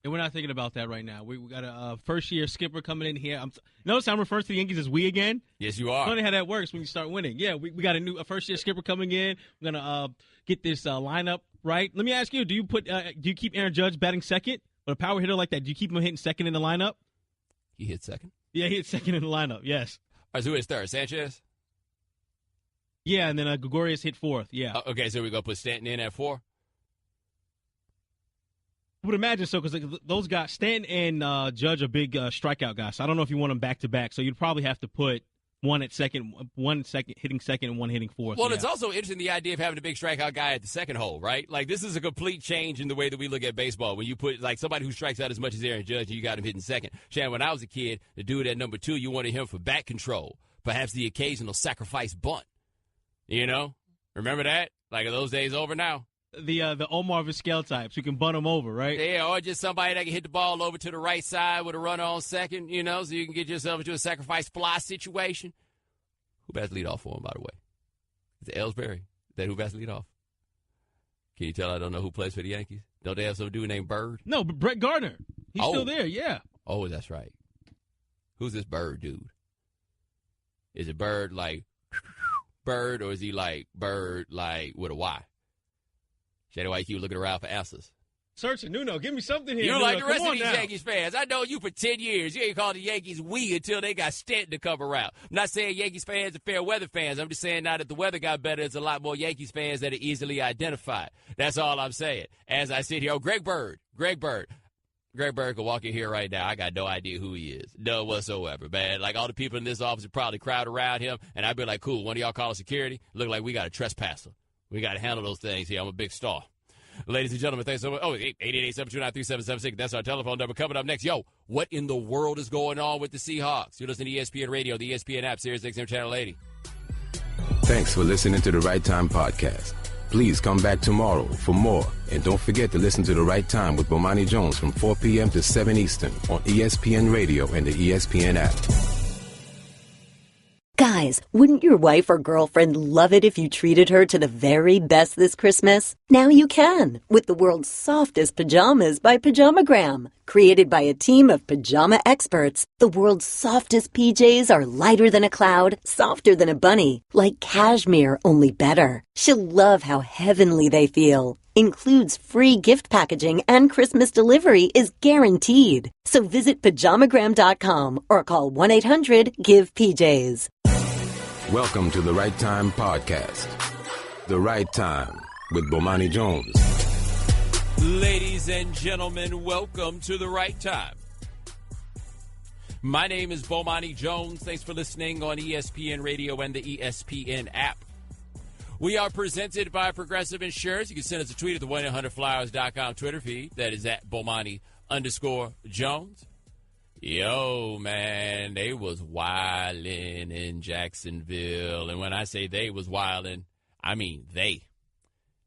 And we're not thinking about that right now. We got a first-year skipper coming in here. Notice I'm referring to the Yankees as we again. Yes, you are. Funny how that works when you start winning. Yeah, we got a first-year skipper coming in. We're gonna get this lineup right. Let me ask you: do you keep Aaron Judge batting second? With a power hitter like that, do you keep him hitting second in the lineup? He hit second. Yeah, he hit second in the lineup. Yes. All right, so who is third? Sanchez. Yeah, and then Gregorius hit fourth. Yeah. Okay, so we're gonna put Stanton in at 4. I would imagine so, because those guys, Stanton and Judge, are big strikeout guys. So I don't know if you want them back to back. So you'd probably have to put one hitting second, and one hitting fourth. Well, It's also interesting, the idea of having a big strikeout guy at the second hole, right? This is a complete change in the way that we look at baseball. When you put somebody who strikes out as much as Aaron Judge, and you got him hitting second. Shannon, when I was a kid, the dude at number 2, you wanted him for bat control, perhaps the occasional sacrifice bunt. Remember that? Are those days over now? The Omar Vizquel types who can bunt them over, right? Yeah, or just somebody that can hit the ball over to the right side with a runner on second, so you can get yourself into a sacrifice fly situation. Who bats lead off for him, by the way? It's Ellsbury. Is that who bats lead off? Can you tell I don't know who plays for the Yankees? Don't they have some dude named Bird? No, but Brett Gardner. He's still there, yeah. Oh, that's right. Who's this Bird dude? Is it Bird like Bird, or is he like Bird like with a Y? Shady White, keep looking around for answers. Searching, Nuno, give me something here. You're like the rest of these now. Yankees fans. I know you for 10 years. You ain't called the Yankees we until they got Stanton to come around. I'm not saying Yankees fans are fair weather fans. I'm just saying now that the weather got better, there's a lot more Yankees fans that are easily identified. That's all I'm saying. As I sit here, Greg Bird could walk in here right now. I got no idea who he is. None whatsoever, man. All the people in this office would probably crowd around him, and I'd be like, cool, one of y'all call security? Look like we got a trespasser. We got to handle those things here. I'm a big star. Ladies and gentlemen, thanks so much. Oh, 888-729-3776. That's our telephone number. Coming up next, what in the world is going on with the Seahawks? You're listening to ESPN Radio, the ESPN app, Sirius XM Channel 80. Thanks for listening to the Right Time Podcast. Please come back tomorrow for more. And don't forget to listen to The Right Time with Bomani Jones from 4 p.m. to 7 Eastern on ESPN Radio and the ESPN app. Guys, wouldn't your wife or girlfriend love it if you treated her to the very best this Christmas? Now you can, with the world's softest pajamas by Pajamagram. Created by a team of pajama experts, the world's softest PJs are lighter than a cloud, softer than a bunny, like cashmere, only better. She'll love how heavenly they feel. Includes free gift packaging and Christmas delivery is guaranteed. So visit pajamagram.com or call 1-800-GIVE-PJs. Welcome to the Right Time Podcast. The Right Time with Bomani Jones. Ladies and gentlemen, welcome to the Right Time. My name is Bomani Jones. Thanks for listening on ESPN Radio and the ESPN app. We are presented by Progressive Insurance. You can send us a tweet at the 1-800-Flowers.com Twitter feed. That is at Bomani_Jones. Yo, man, they was wildin' in Jacksonville. And when I say they was wildin', I mean they.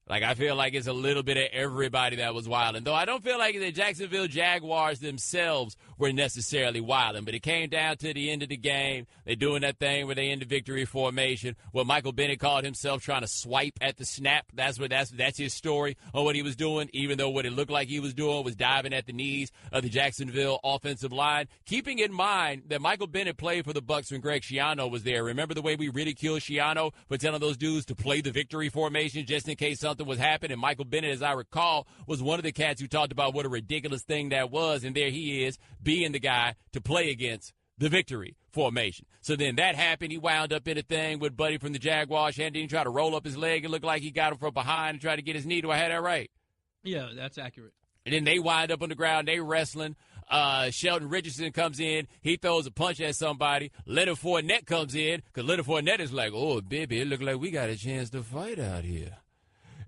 Like, I feel like it's a little bit of everybody that was wildin'. Though I don't feel like the Jacksonville Jaguars themselves were necessarily wildin'. But it came down to the end of the game. They're doing that thing where they end the victory formation. What Michael Bennett called himself trying to swipe at the snap. That's his story on what he was doing, even though what it looked like he was doing was diving at the knees of the Jacksonville offensive line. Keeping in mind that Michael Bennett played for the Bucs when Greg Schiano was there. Remember the way we ridiculed Schiano for telling those dudes to play the victory formation just in case something was happening? And Michael Bennett, as I recall, was one of the cats who talked about what a ridiculous thing that was. And there he is, being the guy to play against the victory formation. So then that happened. He wound up in a thing with Buddy from the Jaguars. And didn't try to roll up his leg. It looked like he got him from behind and tried to get his knee. Do I have that right? Yeah, that's accurate. And then they wind up on the ground. They wrestling. Sheldon Richardson comes in. He throws a punch at somebody. Leonard Fournette comes in because Leonard Fournette is like, oh, baby, it looked like we got a chance to fight out here.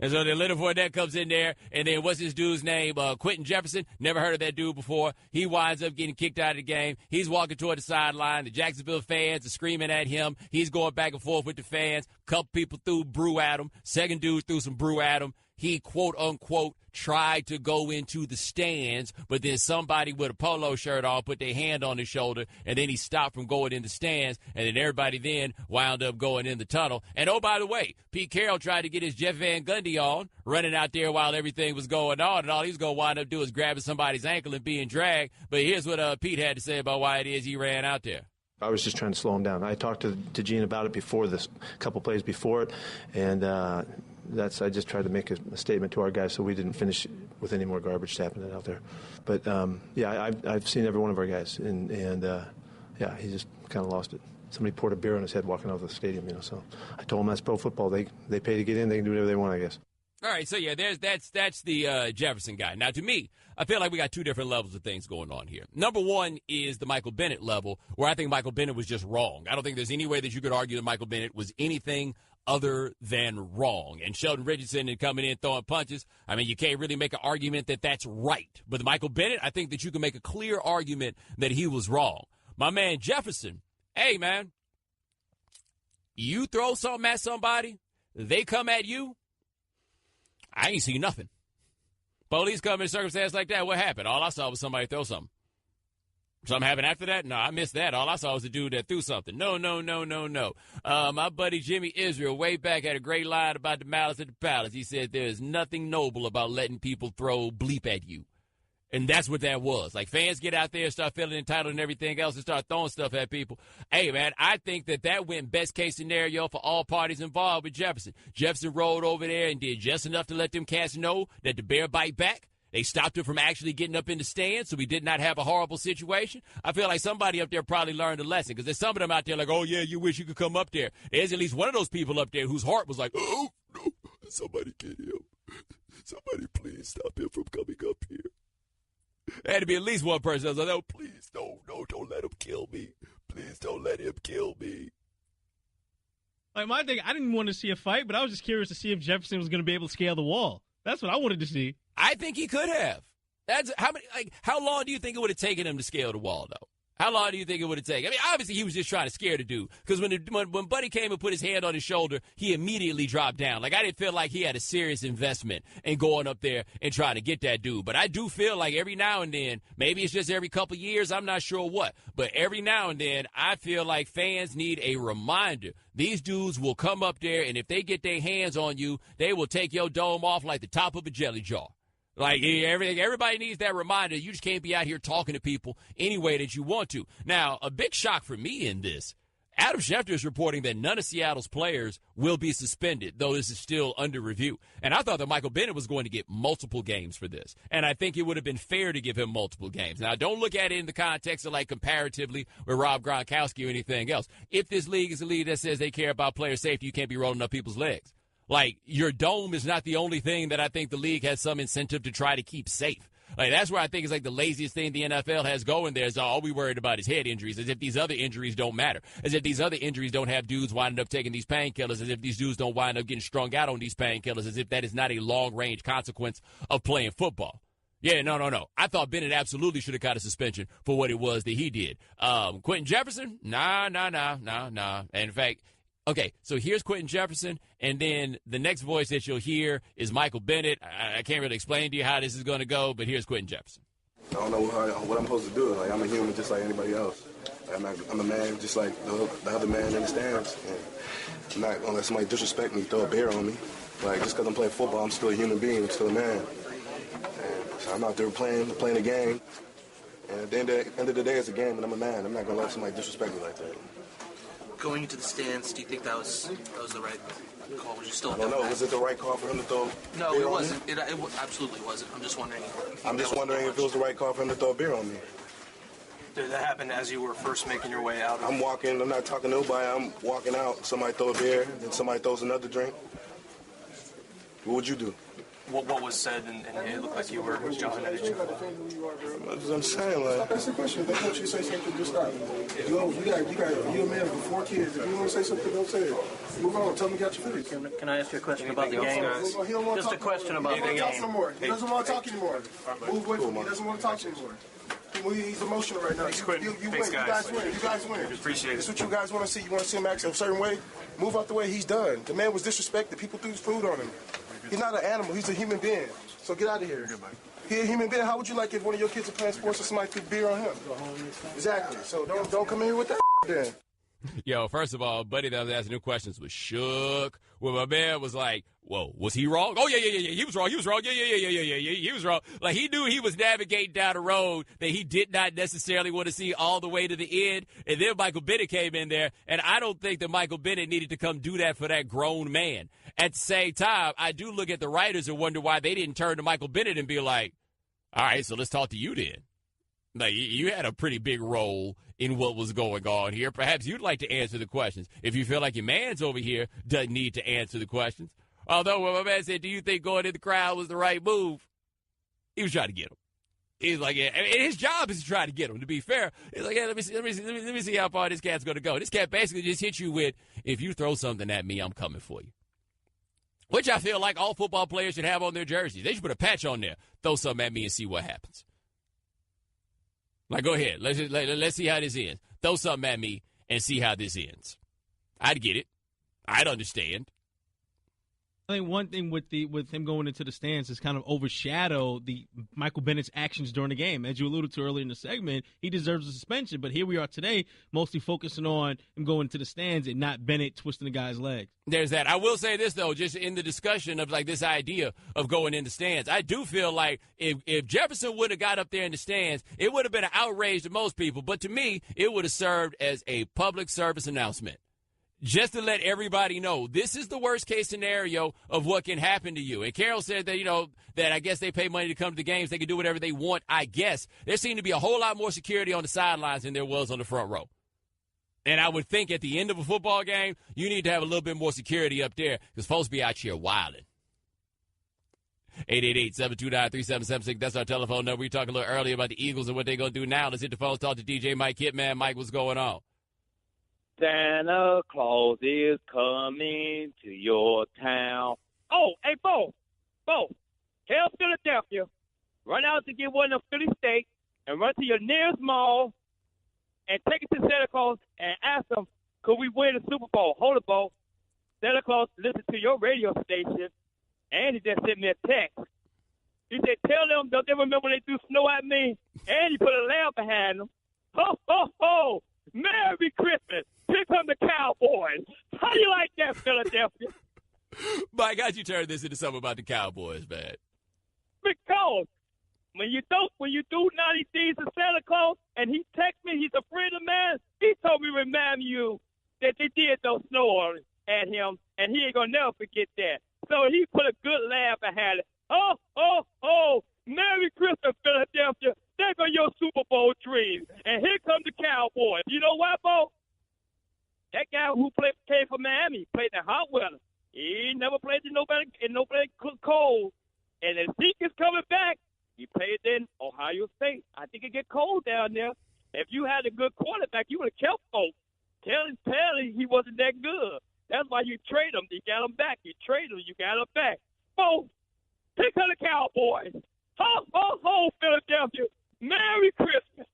And so then Leonard Fournette comes in there, and then what's his dude's name? Quentin Jefferson. Never heard of that dude before. He winds up getting kicked out of the game. He's walking toward the sideline. The Jacksonville fans are screaming at him. He's going back and forth with the fans. Couple people threw brew at him. Second dude threw some brew at him. He, quote, unquote, tried to go into the stands, but then somebody with a polo shirt on put their hand on his shoulder, and then he stopped from going in the stands, and then everybody then wound up going in the tunnel. And, oh, by the way, Pete Carroll tried to get his Jeff Van Gundy on, running out there while everything was going on, and all he was going to wind up doing is grabbing somebody's ankle and being dragged. But here's what Pete had to say about why it is he ran out there. I was just trying to slow him down. I talked to Gene about it before this, a couple plays before it, and I just tried to make a statement to our guys so we didn't finish with any more garbage happening out there. But, I've seen every one of our guys, and he just kind of lost it. Somebody poured a beer on his head walking out of the stadium, so I told him that's pro football. They pay to get in. They can do whatever they want, I guess. All right, so, that's the Jefferson guy. Now, to me, I feel like we got two different levels of things going on here. Number one is the Michael Bennett level, where I think Michael Bennett was just wrong. I don't think there's any way that you could argue that Michael Bennett was anything other than wrong. And Sheldon Richardson and coming in throwing punches, I mean, you can't really make an argument that that's right. But Michael Bennett, I think that you can make a clear argument that he was wrong. My man Jefferson, hey, man, you throw something at somebody, they come at you, I ain't see nothing. Police come in a circumstance like that, what happened? All I saw was somebody throw something. Something happened after that? No, I missed that. All I saw was the dude that threw something. No. My buddy Jimmy Israel way back had a great line about the malice at the palace. He said there is nothing noble about letting people throw bleep at you. And that's what that was. Like, fans get out there and start feeling entitled and everything else and start throwing stuff at people. Hey, man, I think that went best case scenario for all parties involved with Jefferson. Jefferson rolled over there and did just enough to let them cats know that the bear bite back. They stopped him from actually getting up in the stands, so we did not have a horrible situation. I feel like somebody up there probably learned a lesson, because there's some of them out there like, oh, yeah, you wish you could come up there. There's at least one of those people up there whose heart was like, oh, no, somebody get him. Somebody please stop him from coming up here. There had to be at least one person that was like, oh, please, no, don't let him kill me. Please don't let him kill me. Like, my thing, I didn't want to see a fight, but I was just curious to see if Jefferson was going to be able to scale the wall. That's what I wanted to see. I think he could have. That's how long do you think it would have taken him to scale the wall, though? How long do you think it would have taken? I mean, obviously he was just trying to scare the dude because when Buddy came and put his hand on his shoulder, he immediately dropped down. Like, I didn't feel like he had a serious investment in going up there and trying to get that dude. But I do feel like every now and then, maybe it's just every couple years, I'm not sure what, but every now and then I feel like fans need a reminder. These dudes will come up there, and if they get their hands on you, they will take your dome off like the top of a jelly jar. Like, everybody needs that reminder. You just can't be out here talking to people any way that you want to. Now, a big shock for me in this, Adam Schefter is reporting that none of Seattle's players will be suspended, though this is still under review. And I thought that Michael Bennett was going to get multiple games for this. And I think it would have been fair to give him multiple games. Now, don't look at it in the context of, like, comparatively with Rob Gronkowski or anything else. If this league is a league that says they care about player safety, you can't be rolling up people's legs. Like, your dome is not the only thing that I think the league has some incentive to try to keep safe. Like, that's where I think it's like the laziest thing the NFL has going there is all we worried about is head injuries, as if these other injuries don't matter, as if these other injuries don't have dudes winding up taking these painkillers, as if these dudes don't wind up getting strung out on these painkillers, as if that is not a long-range consequence of playing football. Yeah, no. I thought Bennett absolutely should have got a suspension for what it was that he did. Quentin Jefferson? Nah. And in fact, okay, so here's Quentin Jefferson, and then the next voice that you'll hear is Michael Bennett. I can't really explain to you how this is going to go, but here's Quentin Jefferson. I don't know what I'm supposed to do. Like, I'm a human just like anybody else. Like, I'm a man just like the other man in the stands. And I'm not going to let somebody disrespect me, throw a bear on me. Like, just because I'm playing football, I'm still a human being. I'm still a man. And so I'm out there playing a game. And at the end of the day, it's a game, and I'm a man. I'm not going to let somebody disrespect me like that. Going into the stands, do you think that was the right call? Was you still? I don't know. Was it the right call for him to throw? No, it wasn't. It absolutely wasn't. I'm just wondering. If it was the right call for him to throw a beer on me. Did that happen as you were first making your way out? I'm walking. I'm not talking to nobody. I'm walking out. Somebody throw a beer, then somebody throws another drink. What would you do? What was said, and it looked like you were jumping at each other. That's what I'm saying. Like, that's the question. They want you to say something, just stop. You a man with 4 kids. If you want to say something, don't say it. Move on. Tell me you got your feelings. Can I ask you a question about the game? Just a question about the game. He doesn't want to talk anymore. Move away from me. He doesn't want to talk anymore. He's emotional right now. You win. You guys win. You guys win. Appreciate it. That's what you guys want to see. You want to see him act a certain way? Move out the way. He's done. The man was disrespected. People threw food on him. He's not an animal. He's a human being. So get out of here. He's a human being. How would you like if one of your kids are playing sports and somebody threw beer on him? Exactly. So don't come in here with that then. Yo, first of all, buddy that was asking new questions was shook. When my man was like, whoa, was he wrong? Oh, yeah, he was wrong. He was wrong. Yeah, he was wrong. Like, he knew he was navigating down a road that he did not necessarily want to see all the way to the end. And then Michael Bennett came in there, and I don't think that Michael Bennett needed to come do that for that grown man. At the same time, I do look at the writers and wonder why they didn't turn to Michael Bennett and be like, all right, so let's talk to you then. Like, you had a pretty big role in what was going on here. Perhaps you'd like to answer the questions if you feel like your man's over here doesn't need to answer the questions. Although when my man said, do you think going in the crowd was the right move? He was trying to get him. He's like, yeah, and his job is to try to get him, to be fair. He's like, yeah, let me see how far this cat's going to go. This cat basically just hit you with, if you throw something at me, I'm coming for you. Which I feel like all football players should have on their jerseys. They should put a patch on there. Throw something at me and see what happens. Like, go ahead. Let's see how this ends. Throw something at me and see how this ends. I'd get it. I'd understand. I think one thing with him going into the stands has kind of overshadowed the Michael Bennett's actions during the game. As you alluded to earlier in the segment, he deserves a suspension. But here we are today, mostly focusing on him going into the stands and not Bennett twisting the guy's leg. There's that. I will say this, though, just in the discussion of, like, this idea of going in the stands, I do feel like if Jefferson would have got up there in the stands, it would have been an outrage to most people. But to me, it would have served as a public service announcement. Just to let everybody know, this is the worst-case scenario of what can happen to you. And Carroll said that, that I guess they pay money to come to the games. They can do whatever they want, I guess. There seemed to be a whole lot more security on the sidelines than there was on the front row. And I would think at the end of a football game, you need to have a little bit more security up there because folks be out here wilding. 888-729-3776. That's our telephone number. We talked a little earlier about the Eagles and what they're going to do now. Let's hit the phone, talk to DJ Mike Hitman. Mike, what's going on? Santa Claus is coming to your town. Oh, hey, Bo, to your nearest mall and take it to Santa Claus and ask them, could we win the Super Bowl? Hold it, Bo. Santa Claus listened to your radio station, and he just sent me a text. He said, tell them, don't they remember when they threw snow at me? And he put a lamb behind them. Ho, ho, ho. Merry Christmas. Here come the Cowboys. How do you like that, Philadelphia? Mike, how'd you turn this into something about the Cowboys, man? Because when you do 90 days to Santa Claus and he texts me, he's a friend of mine, he told me remind you that they did those snow at him, and he ain't going to never forget that. So he put a good laugh behind it. Oh, oh, oh, Merry Christmas, Philadelphia. There go your Super Bowl dreams. And here come the Cowboys. You know what, Bo? That guy who came from Miami played in hot weather. He never played in nobody cold. And as Zeke is coming back, he played in Ohio State. I think it get cold down there. If you had a good quarterback, you would have kept folks. Telling he wasn't that good. That's why you trade him. You got him back. You trade him. You got him back. Folks, pick on the Cowboys. Ho, ho, ho, Philadelphia. Merry Christmas.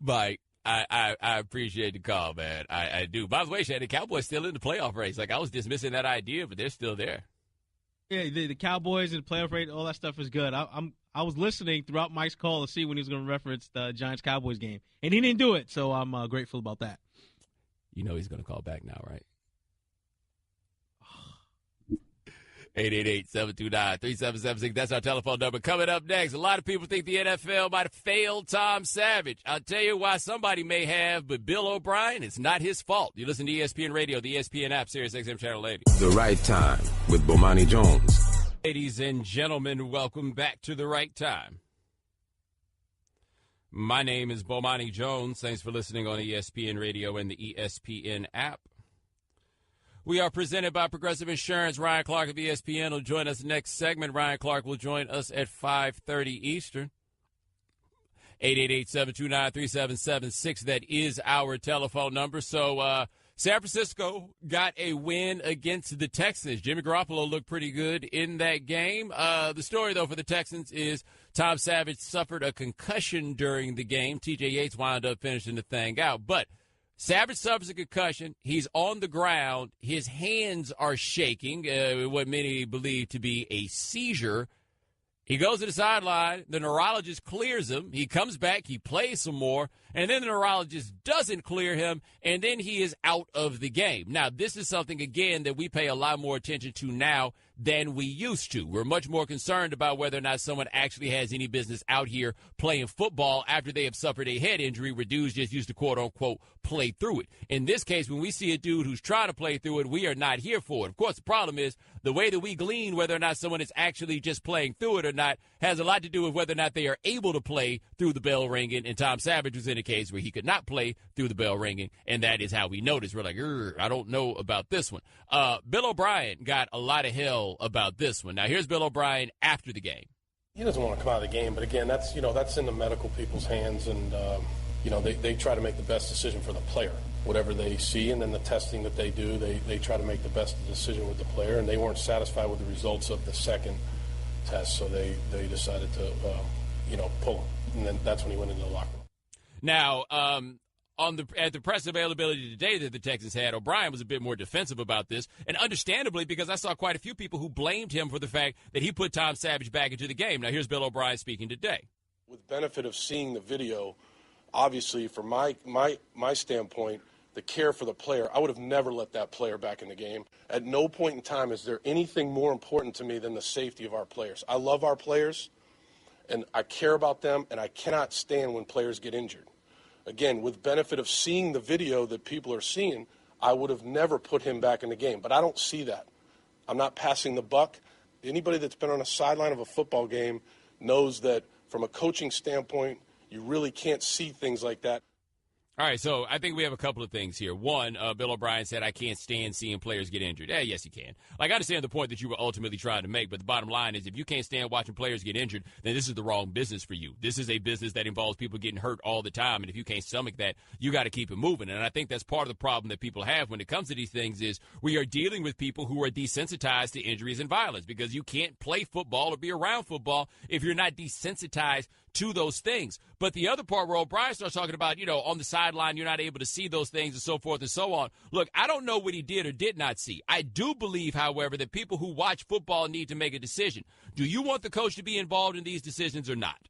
Mike, I appreciate the call, man. I do. By the way, Shannon, the Cowboys still in the playoff race. Like, I was dismissing that idea, but they're still there. Yeah, the Cowboys and the playoff rate, all that stuff is good. I was listening throughout Mike's call to see when he was going to reference the Giants-Cowboys game, and he didn't do it, so I'm grateful about that. You know he's going to call back now, right? 888-729-3776. That's our telephone number. Coming up next, a lot of people think the NFL might have failed Tom Savage. I'll tell you why somebody may have, but Bill O'Brien, it's not his fault. You listen to ESPN Radio, the ESPN app, Sirius XM Channel 80. The Right Time with Bomani Jones. Ladies and gentlemen, welcome back to The Right Time. My name is Bomani Jones. Thanks for listening on ESPN Radio and the ESPN app. We are presented by Progressive Insurance. Ryan Clark of ESPN will join us next segment. Ryan Clark will join us at 5:30 Eastern. 888-729-3776. That is our telephone number. So San Francisco got a win against the Texans. Jimmy Garoppolo looked pretty good in that game. The story, though, for the Texans is Tom Savage suffered a concussion during the game. T.J. Yates wound up finishing the thing out. But Savage suffers a concussion. He's on the ground. His hands are shaking, what many believe to be a seizure. He goes to the sideline. The neurologist clears him. He comes back. He plays some more. And then the neurologist doesn't clear him, and then he is out of the game. Now, this is something, again, that we pay a lot more attention to now than we used to. We're much more concerned about whether or not someone actually has any business out here playing football after they have suffered a head injury where dudes just used to, quote-unquote, play through it. In this case, when we see a dude who's trying to play through it, we are not here for it. Of course, the problem is the way that we glean whether or not someone is actually just playing through it or not has a lot to do with whether or not they are able to play through the bell ringing. And Tom Savage was in a case where he could not play through the bell ringing, and that is how we noticed. We're like, I don't know about this one. Bill O'Brien got a lot of hell about this one. Now, here's Bill O'Brien after the game. He doesn't want to come out of the game, but again, that's in the medical people's hands, and they try to make the best decision for the player, whatever they see, and then the testing that they do, they try to make the best decision with the player, and they weren't satisfied with the results of the second test, so they decided to pull him, and then that's when he went into the locker room. Now, at the press availability today that the Texans had, O'Brien was a bit more defensive about this, and understandably, because I saw quite a few people who blamed him for the fact that he put Tom Savage back into the game. Now, here's Bill O'Brien speaking today. With benefit of seeing the video, obviously, from my standpoint, the care for the player, I would have never let that player back in the game. At no point in time is there anything more important to me than the safety of our players. I love our players, and I care about them, and I cannot stand when players get injured. Again, with benefit of seeing the video that people are seeing, I would have never put him back in the game. But I don't see that. I'm not passing the buck. Anybody that's been on a sideline of a football game knows that from a coaching standpoint, you really can't see things like that. All right, so I think we have a couple of things here. One, Bill O'Brien said, I can't stand seeing players get injured. Yes, you can. Like, I understand the point that you were ultimately trying to make, but the bottom line is if you can't stand watching players get injured, then this is the wrong business for you. This is a business that involves people getting hurt all the time, and if you can't stomach that, you got to keep it moving. And I think that's part of the problem that people have when it comes to these things is we are dealing with people who are desensitized to injuries and violence because you can't play football or be around football if you're not desensitized to those things. But the other part where O'Brien starts talking about, on the sideline, you're not able to see those things and so forth and so on. Look, I don't know what he did or did not see. I do believe, however, that people who watch football need to make a decision. Do you want the coach to be involved in these decisions or not?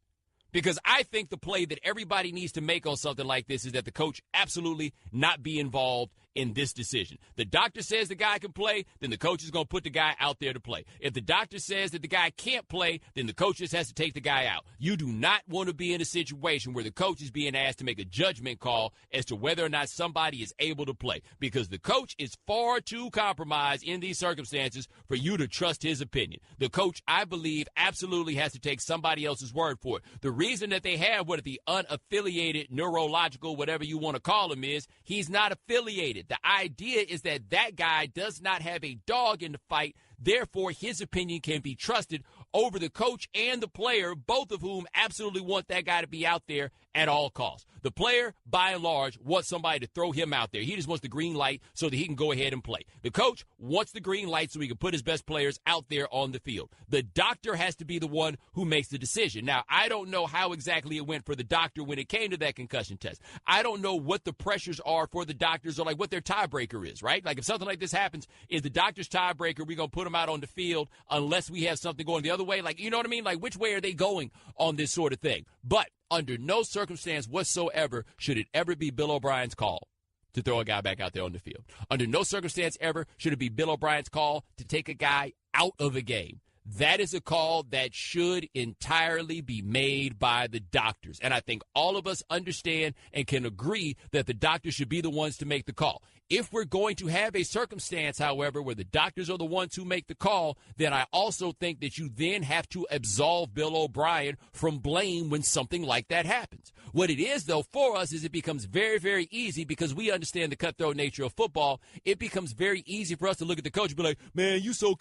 Because I think the play that everybody needs to make on something like this is that the coach absolutely not be involved in this decision. The doctor says the guy can play, then the coach is going to put the guy out there to play. If the doctor says that the guy can't play, then the coach just has to take the guy out. You do not want to be in a situation where the coach is being asked to make a judgment call as to whether or not somebody is able to play, because the coach is far too compromised in these circumstances for you to trust his opinion. The coach, I believe, absolutely has to take somebody else's word for it. The reason that they have the unaffiliated neurological, whatever you want to call him, is he's not affiliated. The idea is that that guy does not have a dog in the fight. Therefore, his opinion can be trusted over the coach and the player, both of whom absolutely want that guy to be out there at all costs. The player, by and large, wants somebody to throw him out there. He just wants the green light so that he can go ahead and play. The coach wants the green light so he can put his best players out there on the field. The doctor has to be the one who makes the decision. Now, I don't know how exactly it went for the doctor when it came to that concussion test. I don't know what the pressures are for the doctors or like what their tiebreaker is, right? Like if something like this happens, is the doctor's tiebreaker, we're going to put him out on the field unless we have something going the other way? Like, you know what I mean? Like, which way are they going on this sort of thing? But under no circumstance whatsoever should it ever be Bill O'Brien's call to throw a guy back out there on the field. Under no circumstance ever should it be Bill O'Brien's call to take a guy out of a game. That is a call that should entirely be made by the doctors. And I think all of us understand and can agree that the doctors should be the ones to make the call. If we're going to have a circumstance, however, where the doctors are the ones who make the call, then I also think that you then have to absolve Bill O'Brien from blame when something like that happens. What it is, though, for us is it becomes very, very easy because we understand the cutthroat nature of football. It becomes very easy for us to look at the coach and be like, man, you so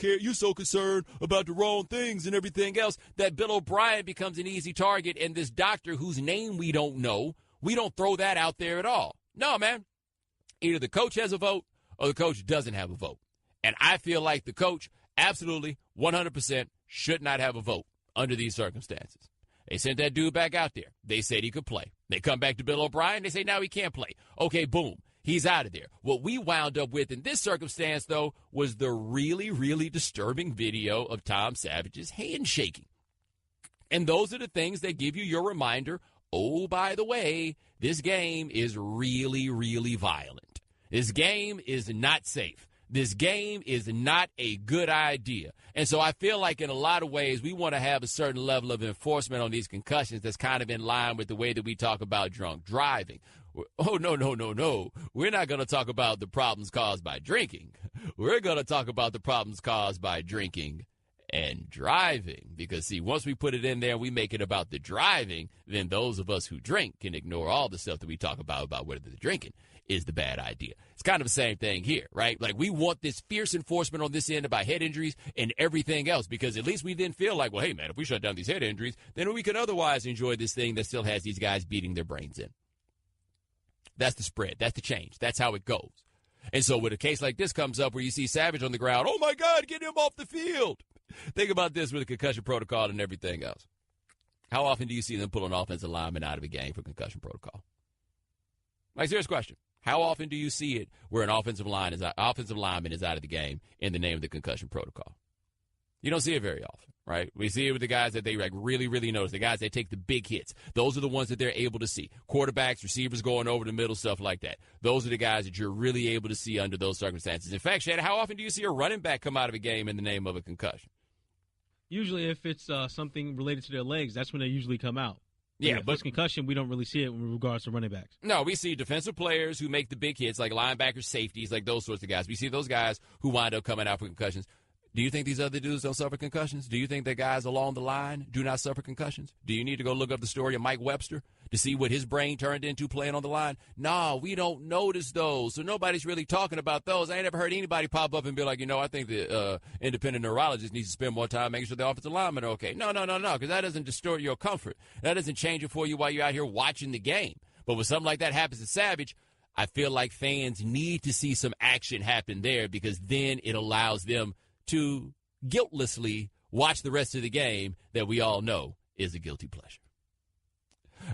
concerned about the wrong things and everything else, that Bill O'Brien becomes an easy target, and this doctor whose name we don't know, we don't throw that out there at all. No, man. Either the coach has a vote or the coach doesn't have a vote. And I feel like the coach absolutely 100% should not have a vote under these circumstances. They sent that dude back out there. They said he could play. They come back to Bill O'Brien. They say now he can't play. Okay, boom. He's out of there. What we wound up with in this circumstance, though, was the really, really disturbing video of Tom Savage's handshaking. And those are the things that give you your reminder, oh, by the way, this game is really, really violent. This game is not safe. This game is not a good idea. And so I feel like in a lot of ways we want to have a certain level of enforcement on these concussions that's kind of in line with the way that we talk about drunk driving. Oh, no. We're not going to talk about the problems caused by drinking. We're going to talk about the problems caused by drinking and driving. Because, see, once we put it in there and we make it about the driving, then those of us who drink can ignore all the stuff that we talk about whether the drinking is the bad idea. It's kind of the same thing here, right? Like, we want this fierce enforcement on this end about head injuries and everything else, because at least we then feel like, well, hey, man, if we shut down these head injuries, then we could otherwise enjoy this thing that still has these guys beating their brains in. That's the spread. That's the change. That's how it goes. And so when a case like this comes up where you see Savage on the ground, oh, my God, get him off the field. Think about this with the concussion protocol and everything else. How often do you see them pull an offensive lineman out of a game for concussion protocol? Like, serious question. How often do you see it where an offensive lineman is out of the game in the name of the concussion protocol? You don't see it very often, right? We see it with the guys that they like really, really notice, the guys that take the big hits. Those are the ones that they're able to see. Quarterbacks, receivers going over the middle, stuff like that. Those are the guys that you're really able to see under those circumstances. In fact, Shannon, how often do you see a running back come out of a game in the name of a concussion? Usually if it's something related to their legs, that's when they usually come out. Yeah, but concussion, we don't really see it in regards to running backs. No, we see defensive players who make the big hits, like linebackers, safeties, like those sorts of guys. We see those guys who wind up coming out for concussions. Do you think these other dudes don't suffer concussions? Do you think that guys along the line do not suffer concussions? Do you need to go look up the story of Mike Webster to see what his brain turned into playing on the line? No, we don't notice those. So nobody's really talking about those. I ain't ever heard anybody pop up and be like, I think the independent neurologist needs to spend more time making sure the offensive linemen are okay. No, because that doesn't distort your comfort. That doesn't change it for you while you're out here watching the game. But when something like that happens to Savage, I feel like fans need to see some action happen there, because then it allows them to guiltlessly watch the rest of the game that we all know is a guilty pleasure.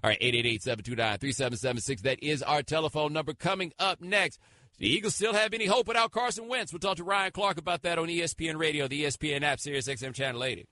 All right, 888-729-3776. That is our telephone number. Coming up next, the Eagles still have any hope without Carson Wentz? We'll talk to Ryan Clark about that on ESPN Radio, the ESPN app, Sirius XM Channel 80.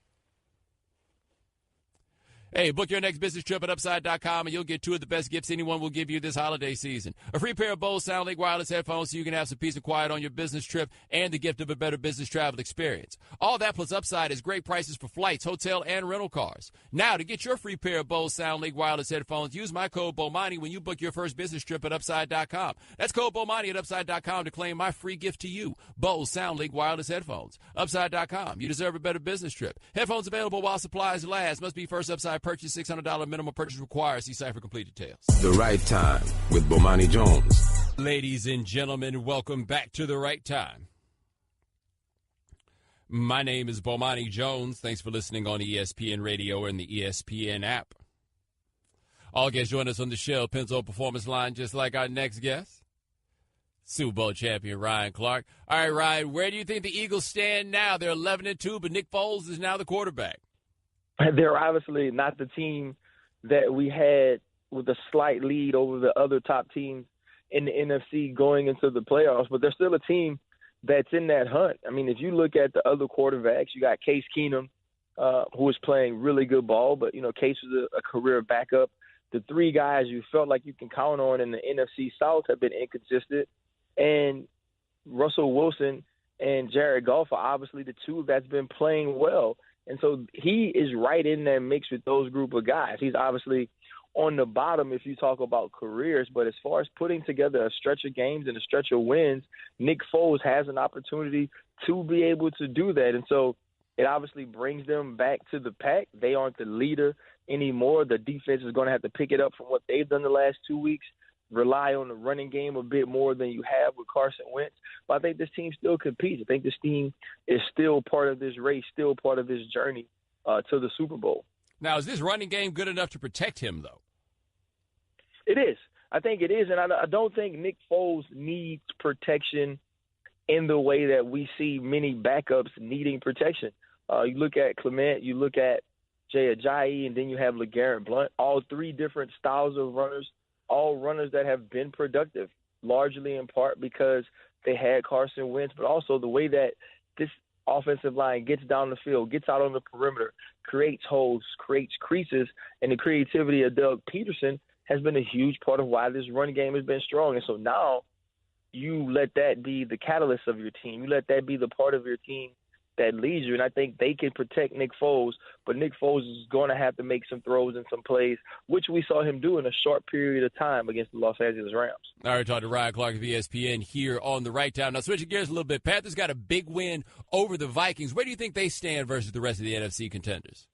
Hey, book your next business trip at Upside.com, and you'll get 2 of the best gifts anyone will give you this holiday season. A free pair of Bose SoundLink wireless headphones so you can have some peace and quiet on your business trip, and the gift of a better business travel experience. All that plus Upside is great prices for flights, hotel, and rental cars. Now, to get your free pair of Bose SoundLink wireless headphones, use my code Bomani when you book your first business trip at Upside.com. That's code Bomani at Upside.com to claim my free gift to you. Bose SoundLink wireless headphones. Upside.com. You deserve a better business trip. Headphones available while supplies last. Must be first Upside purchase. $600 minimum purchase required. See site for complete details. The Right Time with Bomani Jones. Ladies and gentlemen, welcome back to The Right Time. My name is Bomani Jones. Thanks for listening on ESPN Radio and the ESPN app. All guests join us on the Shell Pennzoil Performance Line, just like our next guest, Super Bowl champion Ryan Clark. All right, Ryan, where do you think the Eagles stand now? They're 11-2, but Nick Foles is now the quarterback. They're obviously not the team that we had with a slight lead over the other top teams in the NFC going into the playoffs, but they're still a team that's in that hunt. I mean, if you look at the other quarterbacks, you got Case Keenum, who is playing really good ball, but, Case was a career backup. The 3 guys you felt like you can count on in the NFC South have been inconsistent, and Russell Wilson and Jared Goff are obviously the 2 that's been playing well. And so he is right in that mix with those group of guys. He's obviously on the bottom if you talk about careers, but as far as putting together a stretch of games and a stretch of wins, Nick Foles has an opportunity to be able to do that. And so it obviously brings them back to the pack. They aren't the leader anymore. The defense is going to have to pick it up from what they've done the last 2 weeks, rely on the running game a bit more than you have with Carson Wentz. But I think this team still competes. I think this team is still part of this race, still part of this journey to the Super Bowl. Now, is this running game good enough to protect him, though? It is. I think it is, and I don't think Nick Foles needs protection in the way that we see many backups needing protection. You look at Clement, you look at Jay Ajayi, and then you have LeGarrette Blount, all 3 different styles of runners, all runners that have been productive, largely in part because they had Carson Wentz, but also the way that this offensive line gets down the field, gets out on the perimeter, creates holes, creates creases, and the creativity of Doug Peterson has been a huge part of why this run game has been strong. And so now you let that be the catalyst of your team. You let that be the part of your team that leads you. And I think they can protect Nick Foles, but Nick Foles is going to have to make some throws and some plays, which we saw him do in a short period of time against the Los Angeles Rams. All right, talking to Ryan Clark of ESPN here on The Right Time. Now, switching gears a little bit, Panthers got a big win over the Vikings. Where do you think they stand versus the rest of the NFC contenders?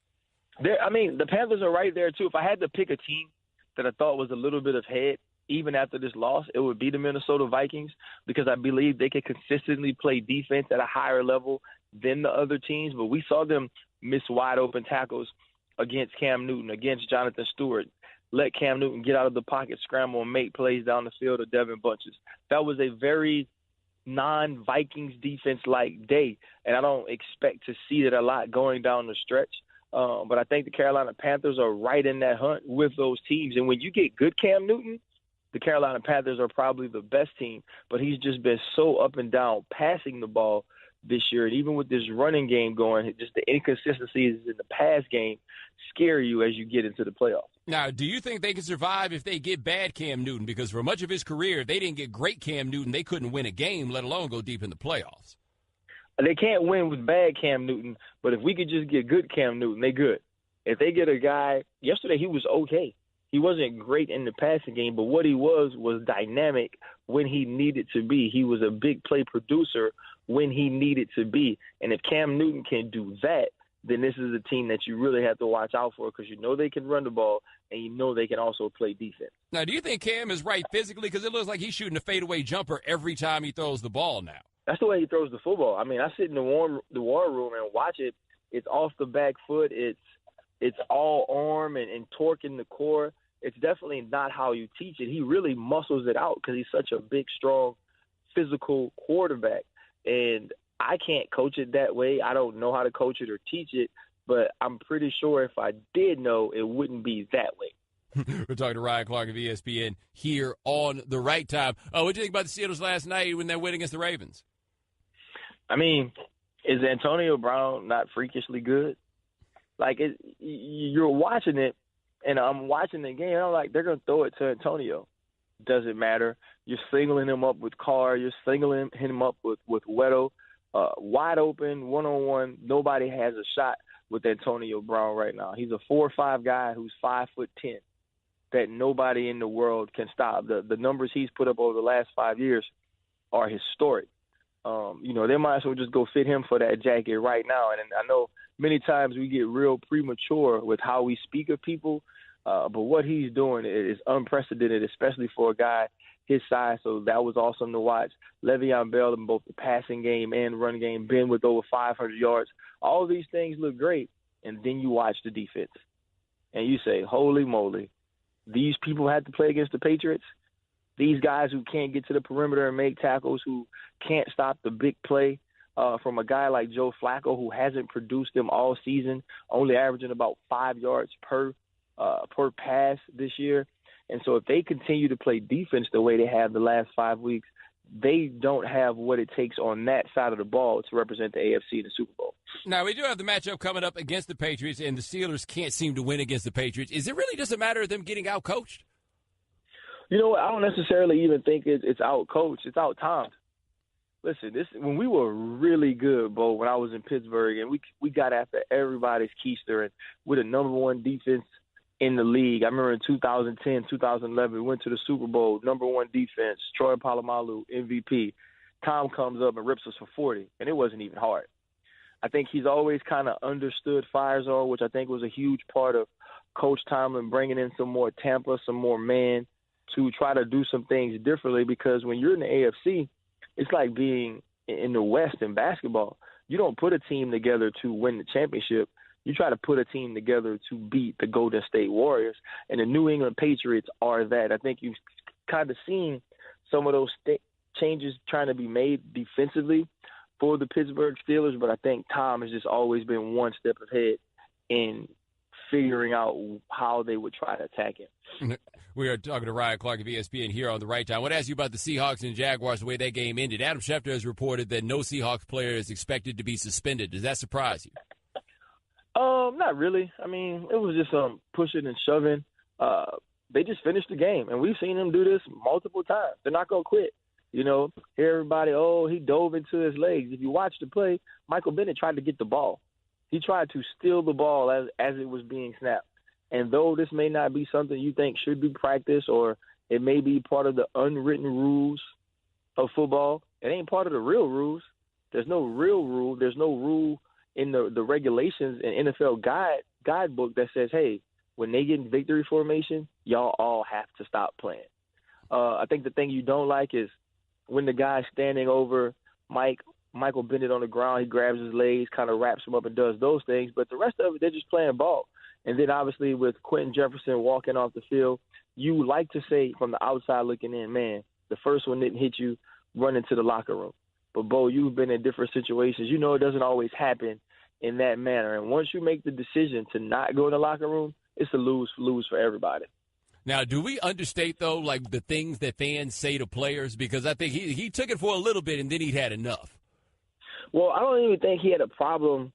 The Panthers are right there, too. If I had to pick a team that I thought was a little bit ahead, even after this loss, it would be the Minnesota Vikings, because I believe they can consistently play defense at a higher level than the other teams. But we saw them miss wide open tackles against Cam Newton, against Jonathan Stewart, let Cam Newton get out of the pocket, scramble, and make plays down the field of Devin Bunches. That was a very non-Vikings defense-like day, and I don't expect to see it a lot going down the stretch. But I think the Carolina Panthers are right in that hunt with those teams. And when you get good Cam Newton, the Carolina Panthers are probably the best team. But he's just been so up and down passing the ball this year. And even with this running game going, just the inconsistencies in the pass game scare you as you get into the playoffs. Now, do you think they can survive if they get bad Cam Newton? Because for much of his career, they didn't get great Cam Newton. They couldn't win a game, let alone go deep in the playoffs. They can't win with bad Cam Newton, but if we could just get good Cam Newton, they good. If they get a guy – yesterday he was okay. He wasn't great in the passing game, but what he was dynamic when he needed to be. He was a big play producer when he needed to be. And if Cam Newton can do that, then this is a team that you really have to watch out for, because you know they can run the ball and you know they can also play defense. Now, do you think Cam is right physically? Because it looks like he's shooting a fadeaway jumper every time he throws the ball now. That's the way he throws the football. I mean, I sit in the war room and watch it. It's off the back foot. It's all arm and torque in the core. It's definitely not how you teach it. He really muscles it out because he's such a big, strong, physical quarterback. And I can't coach it that way. I don't know how to coach it or teach it, but I'm pretty sure if I did know, it wouldn't be that way. We're talking to Ryan Clark of ESPN here on The Right Time. What do you think about the Steelers last night when they win against the Ravens? I mean, is Antonio Brown not freakishly good? Like, you're watching it, and I'm watching the game, and I'm like, they're going to throw it to Antonio. Doesn't matter. You're singling him up with Carr. You're singling him up with Weddle. Wide open, one-on-one. Nobody has a shot with Antonio Brown right now. He's a 4'5" guy who's 5'10", that nobody in the world can stop. The numbers he's put up over the last 5 years are historic. They might as well just go fit him for that jacket right now. And I know many times we get real premature with how we speak of people, but what he's doing is unprecedented, especially for a guy his size. So that was awesome to watch. Le'Veon Bell in both the passing game and run game, been with over 500 yards. All these things look great, and then you watch the defense, and you say, holy moly, these people had to play against the Patriots? These guys who can't get to the perimeter and make tackles, who can't stop the big play from a guy like Joe Flacco, who hasn't produced them all season, only averaging about 5 yards per pass this year. And so if they continue to play defense the way they have the last 5 weeks, they don't have what it takes on that side of the ball to represent the AFC in the Super Bowl. Now, we do have the matchup coming up against the Patriots, and the Steelers can't seem to win against the Patriots. Is it really just a matter of them getting out-coached? You know what? I don't necessarily even think it's out-coached. It's out-timed. Listen, when we were really good, Bo, when I was in Pittsburgh, and we got after everybody's keister, and we're the number one defense in the league. I remember in 2010, 2011, we went to the Super Bowl, number one defense, Troy Polamalu, MVP. Tom comes up and rips us for 40, and it wasn't even hard. I think he's always kind of understood fire zone, which I think was a huge part of Coach Tomlin bringing in some more Tampa, some more man to try to do some things differently, because when you're in the AFC, it's like being in the West in basketball. You don't put a team together to win the championship. You try to put a team together to beat the Golden State Warriors, and the New England Patriots are that. I think you've kind of seen some of those changes trying to be made defensively for the Pittsburgh Steelers, but I think Tom has just always been one step ahead in figuring out how they would try to attack him. We are talking to Ryan Clark of ESPN here on The Right Time. I want to ask you about the Seahawks and Jaguars, the way that game ended. Adam Schefter has reported that no Seahawks player is expected to be suspended. Does that surprise you? Not really. I mean, it was just pushing and shoving. They just finished the game, and we've seen them do this multiple times. They're not going to quit. Hear everybody, he dove into his legs. If you watch the play, Michael Bennett tried to get the ball. He tried to steal the ball as it was being snapped. And though this may not be something you think should be practiced, or it may be part of the unwritten rules of football, it ain't part of the real rules. There's no real rule. There's no rule in the regulations and NFL guidebook that says, hey, when they get in victory formation, y'all all have to stop playing. I think the thing you don't like is when the guy's standing over Michael Bennett on the ground, he grabs his legs, kind of wraps him up and does those things. But the rest of it, they're just playing ball. And then obviously with Quentin Jefferson walking off the field, you like to say from the outside looking in, man, the first one didn't hit you, run into the locker room. But, Bo, you've been in different situations. You know it doesn't always happen in that manner. And once you make the decision to not go in the locker room, it's a lose for everybody. Now, do we understate, though, like the things that fans say to players? Because I think he took it for a little bit and then he'd had enough. Well, I don't even think he had a problem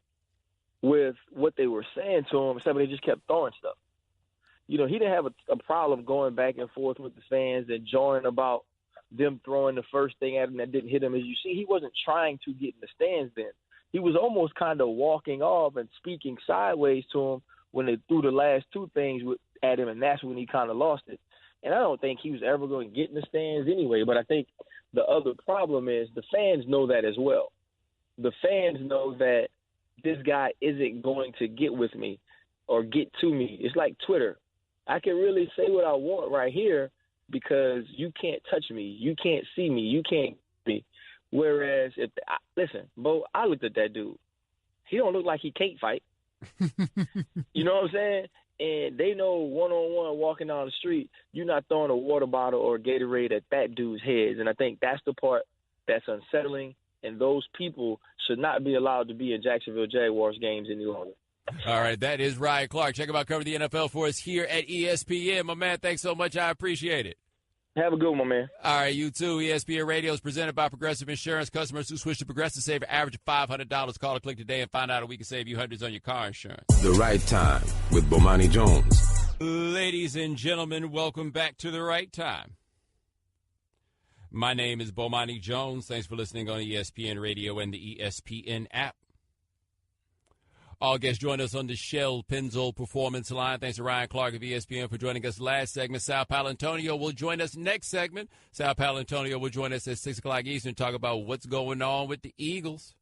with what they were saying to him, except they just kept throwing stuff. He didn't have a problem going back and forth with the fans and jawing about them throwing the first thing at him that didn't hit him. As you see, he wasn't trying to get in the stands then. He was almost kind of walking off and speaking sideways to him when they threw the last two things at him, and that's when he kind of lost it. And I don't think he was ever going to get in the stands anyway, but I think the other problem is the fans know that as well. The fans know that this guy isn't going to get with me or get to me. It's like Twitter. I can really say what I want right here because you can't touch me. You can't see me. You can't me. Whereas, listen, Bo, I looked at that dude. He don't look like he can't fight. You know what I'm saying? And they know one-on-one walking down the street, you're not throwing a water bottle or a Gatorade at that dude's head. And I think that's the part that's unsettling. And those people should not be allowed to be in Jacksonville Jaguars games any longer. All right, that is Ryan Clark. Check him out, cover the NFL for us here at ESPN. My man, thanks so much. I appreciate it. Have a good one, man. All right, you too. ESPN Radio is presented by Progressive Insurance. Customers who switch to Progressive save an average of $500. Call or click today and find out how we can save you hundreds on your car insurance. The Right Time with Bomani Jones. Ladies and gentlemen, welcome back to The Right Time. My name is Bomani Jones. Thanks for listening on ESPN Radio and the ESPN app. All guests join us on the Shell Pennzoil Performance Line. Thanks to Ryan Clark of ESPN for joining us last segment. Sal Paolantonio will join us next segment. Sal Paolantonio will join us at 6 o'clock Eastern to talk about what's going on with the Eagles.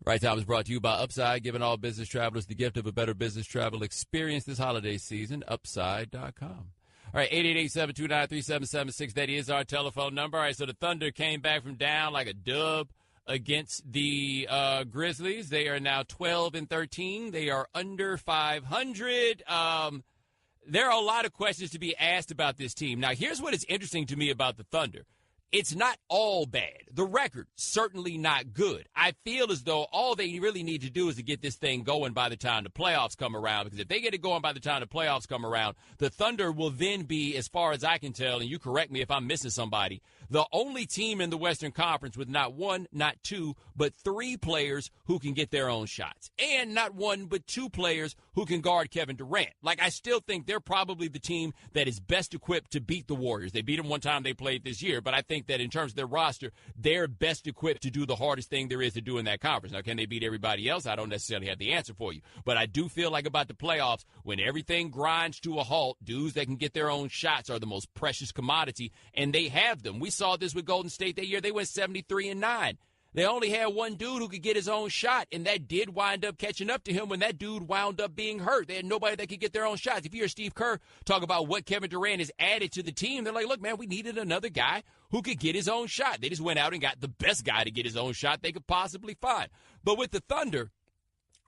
Right Time is brought to you by Upside, giving all business travelers the gift of a better business travel experience this holiday season. Upside.com. All right, 888-729-3776. That is our telephone number. All right, so the Thunder came back from down like a dub against the Grizzlies. They are now 12-13. They are under 500. There are a lot of questions to be asked about this team. Now, here's what is interesting to me about the Thunder. It's not all bad. The record, certainly not good. I feel as though all they really need to do is to get this thing going by the time the playoffs come around. Because if they get it going by the time the playoffs come around, the Thunder will then be, as far as I can tell, and you correct me if I'm missing somebody, the only team in the Western Conference with not one, not two, but three players who can get their own shots. And not one, but two players who can guard Kevin Durant. Like, I still think they're probably the team that is best equipped to beat the Warriors. They beat them one time they played this year, but I think that in terms of their roster, they're best equipped to do the hardest thing there is to do in that conference. Now, can they beat everybody else? I don't necessarily have the answer for you. But I do feel like about the playoffs, when everything grinds to a halt, dudes that can get their own shots are the most precious commodity, and they have them. We saw this with Golden State that year. They went 73-9. They only had one dude who could get his own shot, and that did wind up catching up to him when that dude wound up being hurt. They had nobody that could get their own shots. If you hear Steve Kerr talk about what Kevin Durant has added to the team, they're like, look, man, we needed another guy who could get his own shot. They just went out and got the best guy to get his own shot they could possibly find. But with the Thunder,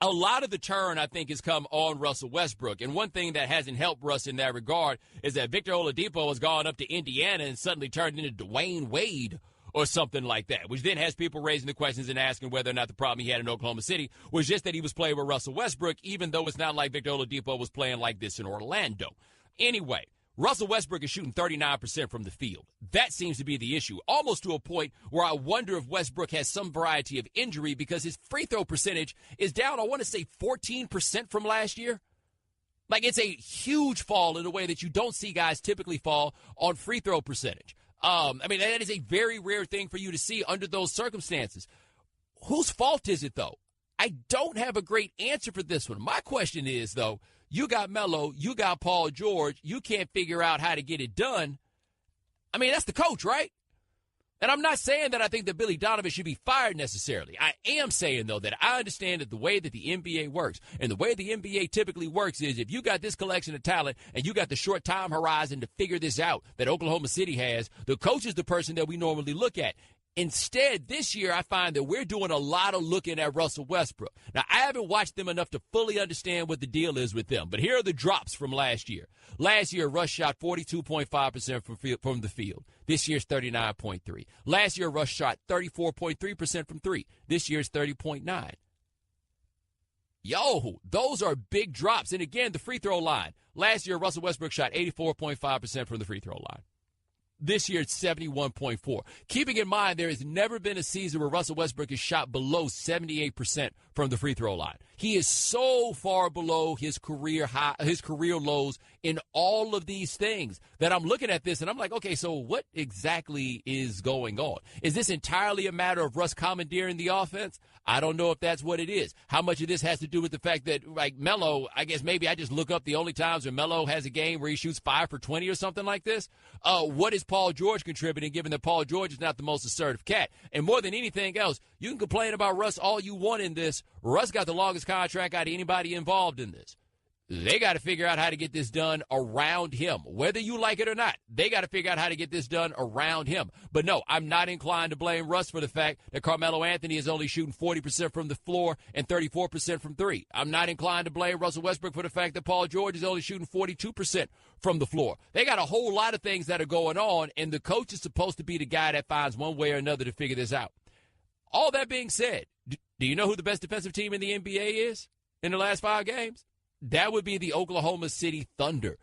a lot of the turn, I think, has come on Russell Westbrook. And one thing that hasn't helped Russ in that regard is that Victor Oladipo has gone up to Indiana and suddenly turned into Dwayne Wade or something like that, which then has people raising the questions and asking whether or not the problem he had in Oklahoma City was just that he was playing with Russell Westbrook, even though it's not like Victor Oladipo was playing like this in Orlando. Anyway, Russell Westbrook is shooting 39% from the field. That seems to be the issue, almost to a point where I wonder if Westbrook has some variety of injury because his free throw percentage is down, I want to say 14% from last year. Like, it's a huge fall in a way that you don't see guys typically fall on free throw percentage. I mean, that is a very rare thing for you to see under those circumstances. Whose fault is it, though? I don't have a great answer for this one. My question is, though, you got Melo, you got Paul George, you can't figure out how to get it done. I mean, that's the coach, right? And I'm not saying that I think that Billy Donovan should be fired necessarily. I am saying, though, that I understand that the way that the NBA works, and the way the NBA typically works is if you got this collection of talent and you got the short time horizon to figure this out that Oklahoma City has, the coach is the person that we normally look at. Instead, this year, I find that we're doing a lot of looking at Russell Westbrook. Now, I haven't watched them enough to fully understand what the deal is with them, but here are the drops from last year. Last year, Russ shot 42.5% from the field. This year's 39.3%. Last year, Russ shot 34.3% from three. This year's 30.9%. Yo, those are big drops. And again, the free throw line. Last year, Russell Westbrook shot 84.5% from the free throw line. This year, it's 71.4%. Keeping in mind, there has never been a season where Russell Westbrook has shot below 78% from the free throw line. He is so far below his career high, his career lows in all of these things that I'm looking at this and I'm like, okay, so what exactly is going on? Is this entirely a matter of Russ commandeering the offense? I don't know if that's what it is. How much of this has to do with the fact that, like, Melo, I guess maybe I just look up the only times when Melo has a game where he shoots 5 for 20 or something like this? What is Paul George contributing, given that Paul George is not the most assertive cat? And more than anything else, you can complain about Russ all you want in this. Russ got the longest contract out of anybody involved in this. They got to figure out how to get this done around him, whether you like it or not. They got to figure out how to get this done around him. But no, I'm not inclined to blame Russ for the fact that Carmelo Anthony is only shooting 40% from the floor and 34% from three. I'm not inclined to blame Russell Westbrook for the fact that Paul George is only shooting 42% from the floor. They got a whole lot of things that are going on, and the coach is supposed to be the guy that finds one way or another to figure this out. All that being said, do you know who the best defensive team in the NBA is in the last 5 games? That would be the Oklahoma City Thunder.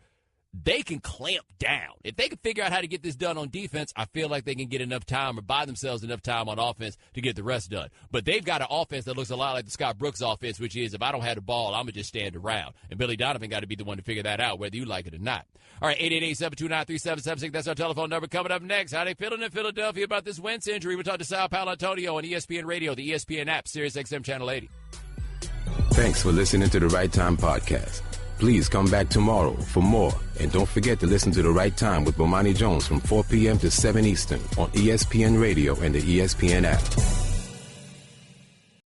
They can clamp down. If they can figure out how to get this done on defense, I feel like they can get enough time or buy themselves enough time on offense to get the rest done. But they've got an offense that looks a lot like the Scott Brooks offense, which is if I don't have the ball, I'm going to just stand around. And Billy Donovan got to be the one to figure that out, whether you like it or not. All right, 888-729-3776. That's our telephone number. Coming up next, how they feeling in Philadelphia about this Wentz injury? We'll talk to Sal Paolantonio on ESPN Radio, the ESPN app, SiriusXM Channel 80. Thanks for listening to the Right Time Podcast. Please come back tomorrow for more. And don't forget to listen to The Right Time with Bomani Jones from 4 p.m. to 7 Eastern on ESPN Radio and the ESPN app.